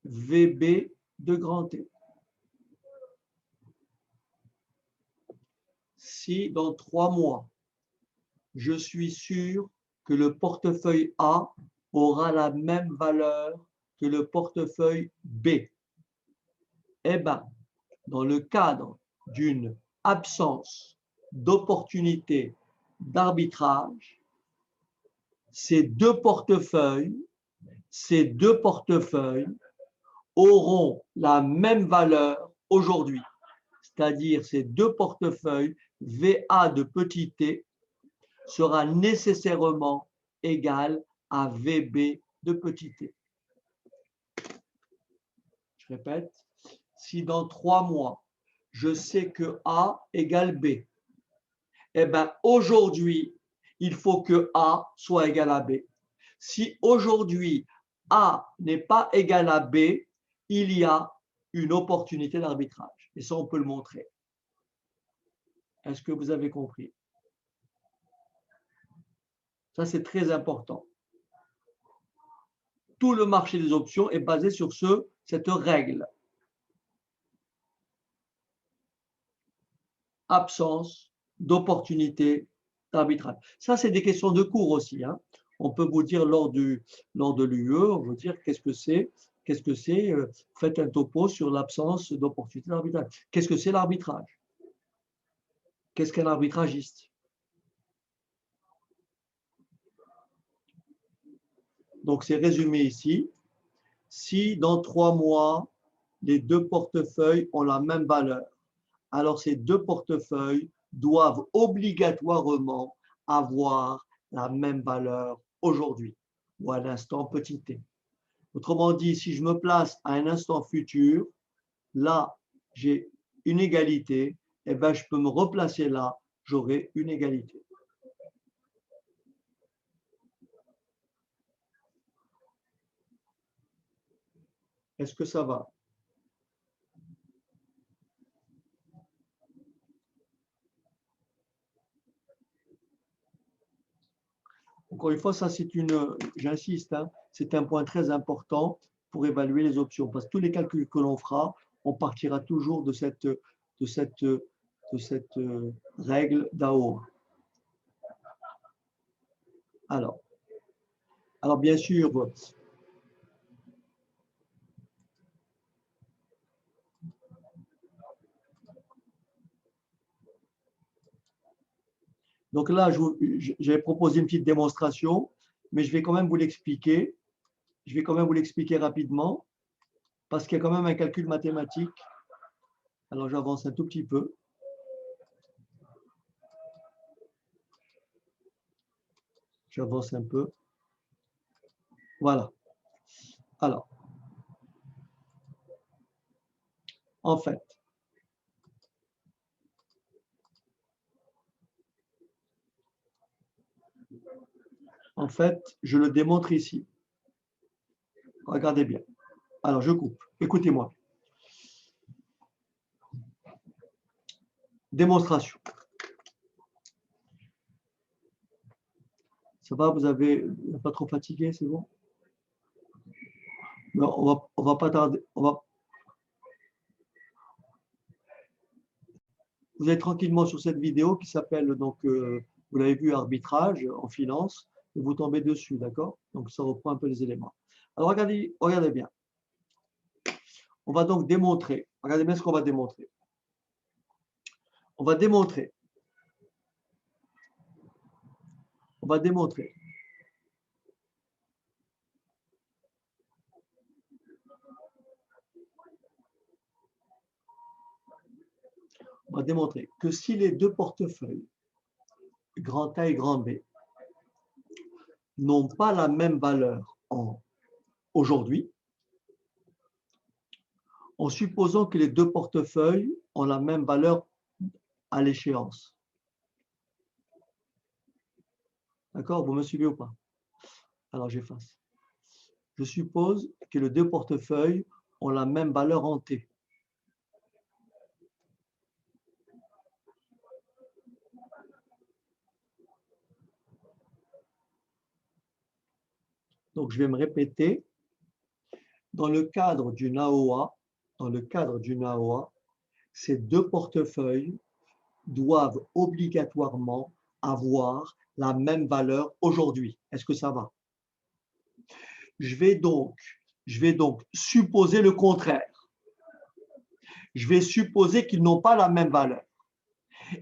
VB de grand T. Si dans 3 mois, je suis sûr que le portefeuille A aura la même valeur que le portefeuille B, eh bien, dans le cadre d'une absence d'opportunité d'arbitrage, ces deux portefeuilles auront la même valeur aujourd'hui. C'est-à-dire ces deux portefeuilles, VA de petit t, sera nécessairement égal à VB de petit t. Je répète, si dans 3 mois, je sais que A égale B, eh bien, aujourd'hui, il faut que A soit égal à B. Si aujourd'hui, A n'est pas égal à B, il y a une opportunité d'arbitrage. Et ça, on peut le montrer. Est-ce que vous avez compris? Ça, c'est très important. Tout le marché des options est basé sur cette règle. Absence d'opportunité d'arbitrage. Ça, c'est des questions de cours aussi. Hein. On peut vous dire lors de l'UE, on vous dire qu'est-ce que c'est, faites un topo sur l'absence d'opportunité d'arbitrage. Qu'est-ce que c'est l'arbitrage? Qu'est-ce qu'un arbitragiste? Donc, c'est résumé ici. Si dans 3 mois, les 2 portefeuilles ont la même valeur, alors ces 2 portefeuilles doivent obligatoirement avoir la même valeur aujourd'hui ou à l'instant petit t. Autrement dit, si je me place à un instant futur, là, j'ai une égalité, et bien je peux me replacer là, j'aurai une égalité. Est-ce que ça va? Encore une fois, ça c'est j'insiste, hein, c'est un point très important pour évaluer les options. Parce que tous les calculs que l'on fera, on partira toujours de cette règle d'AO. Alors bien sûr, donc là, j'ai proposé une petite démonstration, mais je vais quand même vous l'expliquer. Je vais quand même vous l'expliquer rapidement, parce qu'il y a quand même un calcul mathématique. Alors, j'avance un tout petit peu. J'avance un peu. Voilà. Alors, en fait, je le démontre ici. Regardez bien. Alors, je coupe. Écoutez-moi. Démonstration. Ça va, vous n'êtes pas trop fatigué, c'est bon? Non, on va pas tarder. Vous êtes tranquillement sur cette vidéo qui s'appelle, donc, vous l'avez vu, arbitrage en finance, et vous tombez dessus, d'accord? Donc, ça reprend un peu les éléments. Alors, regardez bien. On va donc démontrer. Regardez bien ce qu'on va démontrer. On va démontrer que si les 2 portefeuilles, grand A et grand B, n'ont pas la même valeur aujourd'hui, en supposant que les 2 portefeuilles ont la même valeur à l'échéance. D'accord? Vous me suivez ou pas? Alors, j'efface. Je suppose que les 2 portefeuilles ont la même valeur en T. Donc, je vais me répéter. Dans le cadre d'une AOA, ces 2 portefeuilles doivent obligatoirement avoir la même valeur aujourd'hui. Est-ce que ça va? Je vais donc supposer le contraire. Je vais supposer qu'ils n'ont pas la même valeur.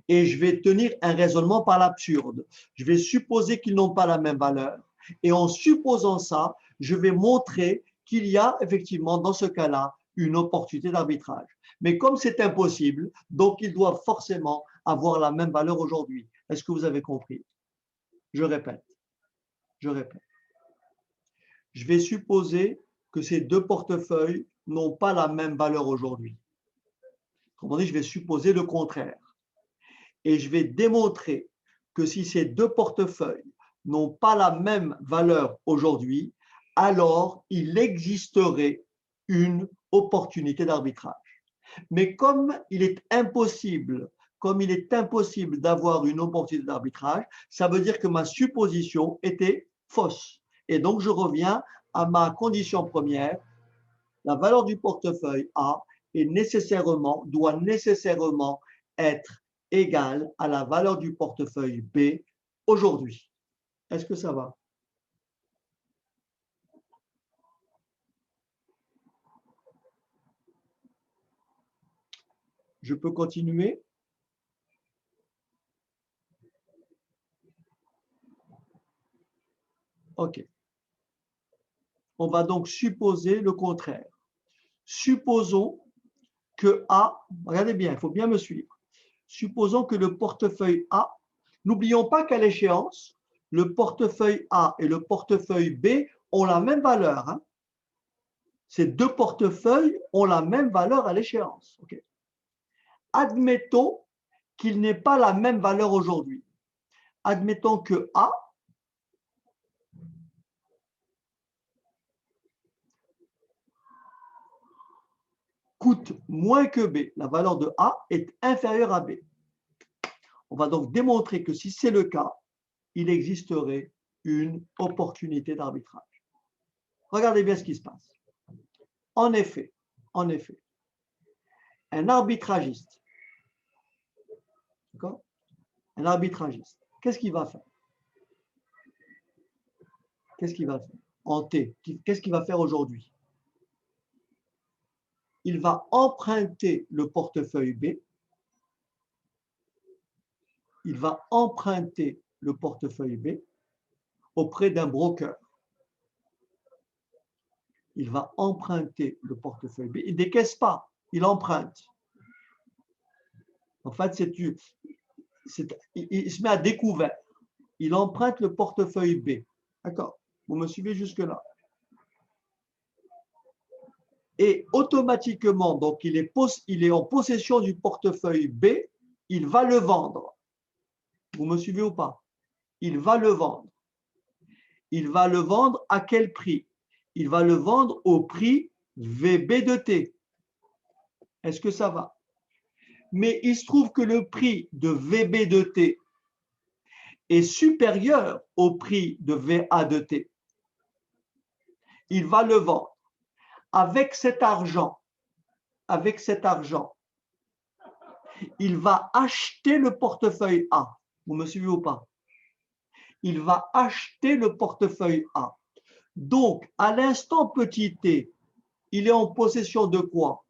Et je vais tenir un raisonnement par l'absurde. Je vais supposer qu'ils n'ont pas la même valeur. Et en supposant ça, je vais montrer qu'il y a effectivement dans ce cas-là une opportunité d'arbitrage. Mais comme c'est impossible, donc ils doivent forcément avoir la même valeur aujourd'hui. Est-ce que vous avez compris? Je répète. Je vais supposer que ces 2 portefeuilles n'ont pas la même valeur aujourd'hui. Autrement dit, je vais supposer le contraire. Et je vais démontrer que si ces deux portefeuilles n'ont pas la même valeur aujourd'hui, alors il existerait une opportunité d'arbitrage. Mais comme il est impossible d'avoir une opportunité d'arbitrage, ça veut dire que ma supposition était fausse. Et donc, je reviens à ma condition première. La valeur du portefeuille A doit nécessairement être égale à la valeur du portefeuille B aujourd'hui. Est-ce que ça va? Je peux continuer? OK. On va donc supposer le contraire. Supposons que A, regardez bien, il faut bien me suivre. Supposons que le portefeuille A, n'oublions pas qu'à l'échéance, le portefeuille A et le portefeuille B ont la même valeur. Hein. Ces deux portefeuilles ont la même valeur à l'échéance. Okay. Admettons qu'il n'ait pas la même valeur aujourd'hui. Admettons que A coûte moins que B. La valeur de A est inférieure à B. On va donc démontrer que si c'est le cas, il existerait une opportunité d'arbitrage. Regardez bien ce qui se passe. En effet, un arbitragiste, d'accord? Un arbitragiste, qu'est-ce qu'il va faire? Qu'est-ce qu'il va faire en T? Qu'est-ce qu'il va faire aujourd'hui? Il va emprunter le portefeuille B. Il va emprunter le portefeuille B auprès d'un broker. Il va emprunter le portefeuille B. Il ne décaisse pas, il emprunte. En fait, il se met à découvert. Il emprunte le portefeuille B. D'accord? Vous me suivez jusque-là? Et automatiquement, donc il est en possession du portefeuille B, il va le vendre. Vous me suivez ou pas? Il va le vendre. Il va le vendre à quel prix? Il va le vendre au prix VB de T. Est-ce que ça va? Mais il se trouve que le prix de VB de T est supérieur au prix de VA de T. Il va le vendre. Avec cet argent, il va acheter le portefeuille A. Vous me suivez ou pas? Il va acheter le portefeuille A. Donc, à l'instant petit t, il est en possession de quoi?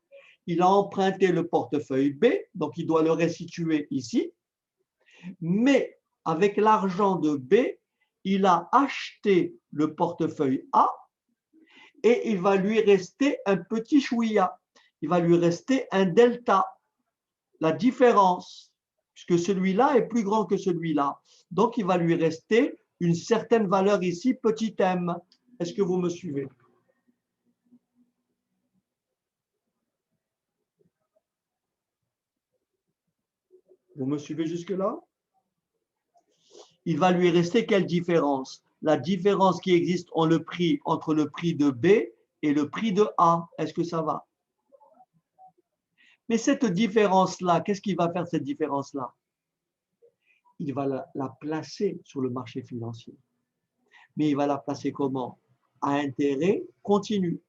Il a emprunté le portefeuille B, donc il doit le restituer ici. Mais avec l'argent de B, il a acheté le portefeuille A et il va lui rester un petit chouïa. Il va lui rester un delta, la différence, puisque celui-là est plus grand que celui-là. Donc, il va lui rester une certaine valeur ici, petit m. Est-ce que vous me suivez? Vous me suivez jusque-là? Il va lui rester quelle différence? La différence qui existe entre le prix de B et le prix de A. Est-ce que ça va? Mais cette différence-là, qu'est-ce qu'il va faire cette différence-là? Il va la placer sur le marché financier. Mais il va la placer comment? À intérêt continu.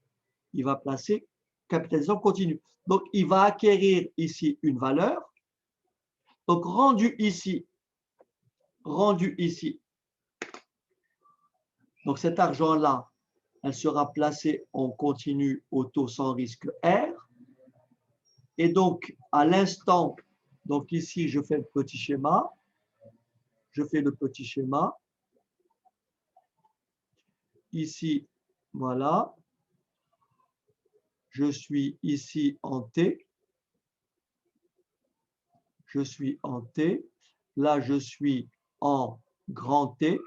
Il va placer capitalisation continue. Donc, il va acquérir ici une valeur. Donc, rendu ici. Donc, cet argent-là, elle sera placée en continu au taux sans risque R. Et donc, à l'instant, donc ici, je fais le petit schéma. Ici, voilà. Je suis ici en T. Là, je suis en grand T.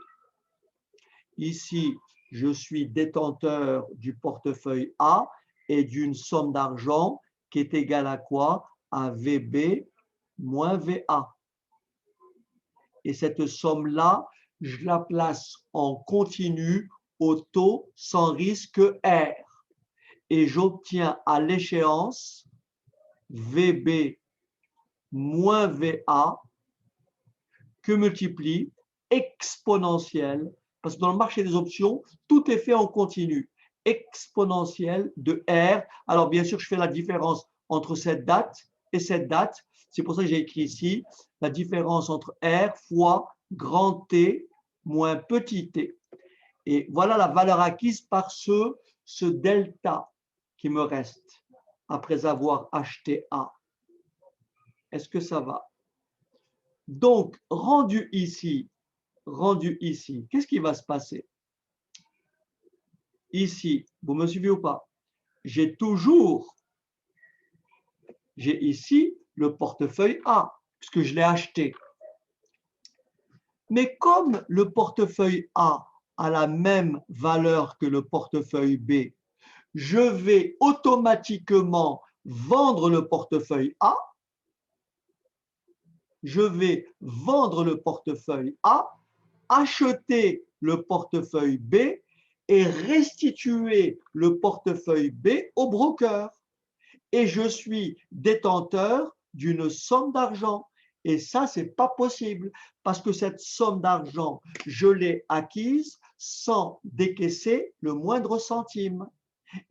Ici, je suis détenteur du portefeuille A et d'une somme d'argent qui est égale à quoi? à VB moins VA. Et cette somme-là, je la place en continu au taux sans risque R. Et j'obtiens à l'échéance VB moins VA que multiplie exponentielle, parce que dans le marché des options, tout est fait en continu, exponentielle de R. Alors bien sûr, je fais la différence entre cette date et cette date. C'est pour ça que j'ai écrit ici la différence entre R fois grand T moins petit t. Et voilà la valeur acquise par ce delta qui me reste après avoir acheté A. Est-ce que ça va? Donc, rendu ici, qu'est-ce qui va se passer? Ici, vous me suivez ou pas? J'ai ici le portefeuille A, puisque je l'ai acheté. Mais comme le portefeuille A a la même valeur que le portefeuille B, je vais automatiquement vendre le portefeuille A. Je vais vendre le portefeuille A, acheter le portefeuille B et restituer le portefeuille B au broker. Et je suis détenteur d'une somme d'argent. Et ça, ce n'est pas possible parce que cette somme d'argent, je l'ai acquise sans décaisser le moindre centime.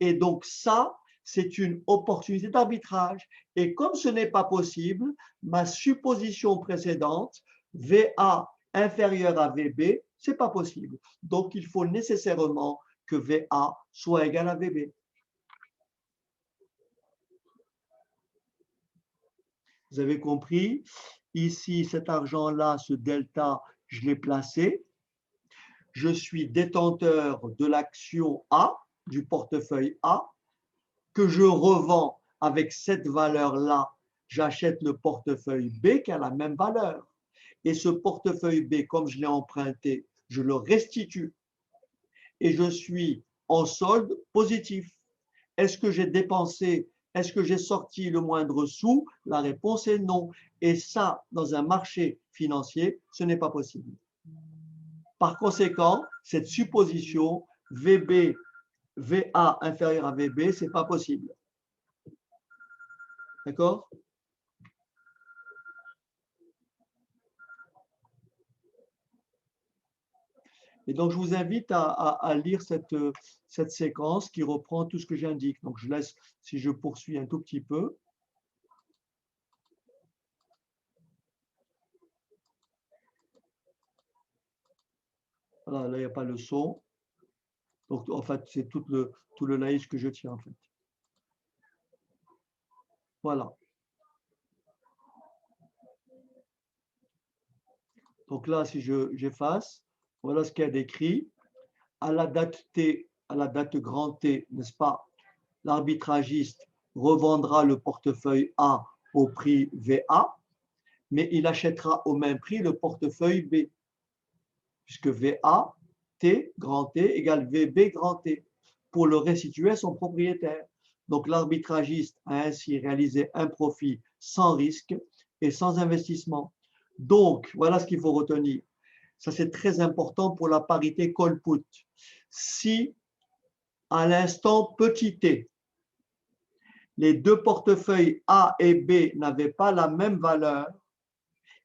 Et donc ça, c'est une opportunité d'arbitrage. Et comme ce n'est pas possible, ma supposition précédente, VA inférieur à VB, ce n'est pas possible. Donc, il faut nécessairement que VA soit égal à VB. Vous avez compris? Ici, cet argent-là, ce delta, je l'ai placé. Je suis détenteur de l'action A, du portefeuille A, que je revends avec cette valeur-là. J'achète le portefeuille B qui a la même valeur. Et ce portefeuille B, comme je l'ai emprunté, je le restitue. Et je suis en solde positif. Est-ce que j'ai dépensé? Est-ce que j'ai sorti le moindre sou? La réponse est non. Et ça, dans un marché financier, ce n'est pas possible. Par conséquent, cette supposition VB, VA inférieur à VB, ce n'est pas possible. D'accord? Et donc, je vous invite à lire cette séquence qui reprend tout ce que j'indique. Donc, je laisse, si je poursuis un tout petit peu. Voilà, là, il n'y a pas le son. Donc, en fait, c'est tout le laïs que je tiens, en fait. Voilà. Donc là, si j'efface, voilà ce qu'il y a décrit. À la date T, à la date grand T, n'est-ce pas, l'arbitragiste revendra le portefeuille A au prix VA, mais il achètera au même prix le portefeuille B, puisque VA, T, grand T, égale VB, grand T, pour le restituer à son propriétaire. Donc l'arbitragiste a ainsi réalisé un profit sans risque et sans investissement. Donc, voilà ce qu'il faut retenir. Ça, c'est très important pour la parité call-put. Si, à l'instant petit t, les deux portefeuilles A et B n'avaient pas la même valeur,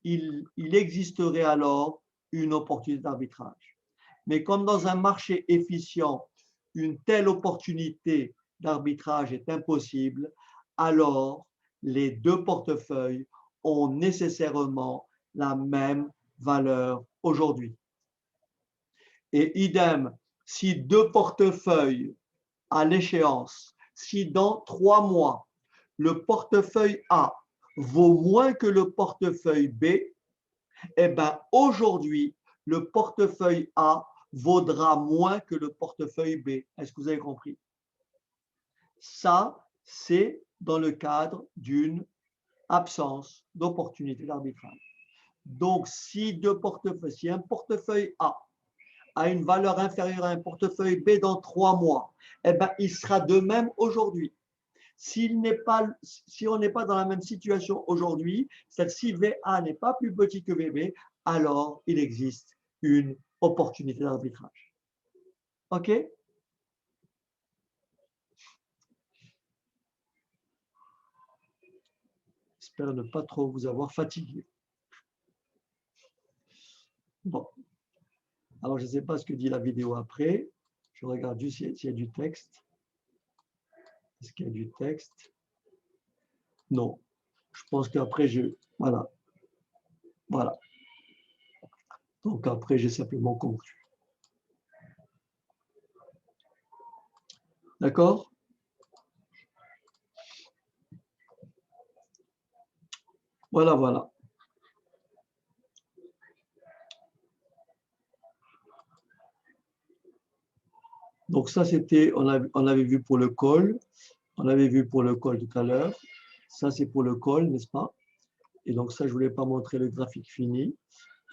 il existerait alors une opportunité d'arbitrage. Mais comme dans un marché efficient, une telle opportunité d'arbitrage est impossible, alors les deux portefeuilles ont nécessairement la même valeur aujourd'hui. Et idem, si deux portefeuilles à l'échéance, si dans 3 mois, le portefeuille A vaut moins que le portefeuille B, eh bien aujourd'hui, le portefeuille A vaudra moins que le portefeuille B. Est-ce que vous avez compris? Ça, c'est dans le cadre d'une absence d'opportunité d'arbitrage. Donc, si un portefeuille A a une valeur inférieure à un portefeuille B dans 3 mois, eh bien, il sera de même aujourd'hui. Si on n'est pas dans la même situation aujourd'hui, c'est-à-dire si VA n'est pas plus petit que VB, alors il existe une opportunité d'arbitrage. OK? J'espère ne pas trop vous avoir fatigué. Bon. Alors, je ne sais pas ce que dit la vidéo après. Je regarde juste s'il y a du texte. Est-ce qu'il y a du texte? Non. Je pense qu'après, voilà. Voilà. Donc, après, j'ai simplement conclu. D'accord? Voilà, voilà. Donc, ça, c'était, on avait vu pour le call. On avait vu pour le call tout à l'heure. Ça, c'est pour le call, n'est-ce pas? Et donc, ça, je ne voulais pas montrer le graphique fini.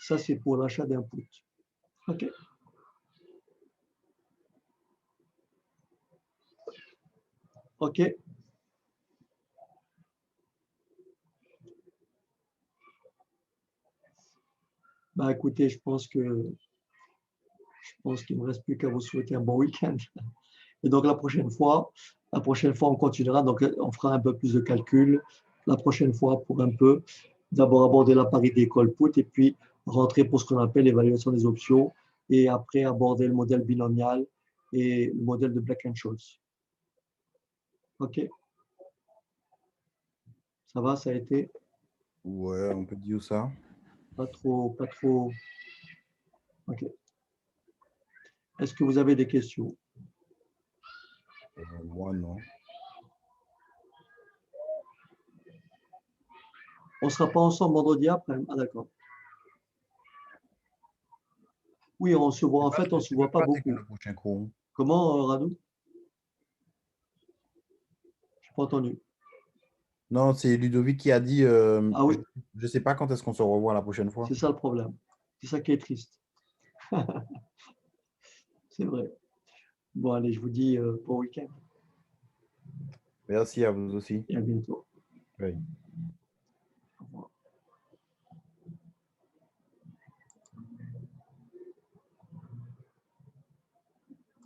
Ça, c'est pour l'achat d'input. OK. OK. Bah, écoutez, je pense qu'il ne me reste plus qu'à vous souhaiter un bon week-end. Et donc, la prochaine fois, on continuera. Donc, on fera un peu plus de calculs. La prochaine fois, pour un peu, d'abord aborder la parité call-put et puis rentrer pour ce qu'on appelle l'évaluation des options et après aborder le modèle binomial et le modèle de Black-Scholes. OK? Ça va, ça a été? Ouais, on peut dire ça. Pas trop. OK. Est-ce que vous avez des questions? Moi, non. On ne sera pas ensemble vendredi après? Ah, d'accord. Oui, on se voit. En fait, on ne se voit pas beaucoup. Le prochain cours. Comment, Radou? Je n'ai pas entendu. Non, c'est Ludovic qui a dit Ah oui, je ne sais pas quand est-ce qu'on se revoit la prochaine fois. c'est ça le problème. C'est ça qui est triste. C'est vrai. Bon, allez, je vous dis bon week-end Merci à vous aussi. et à bientôt. Oui.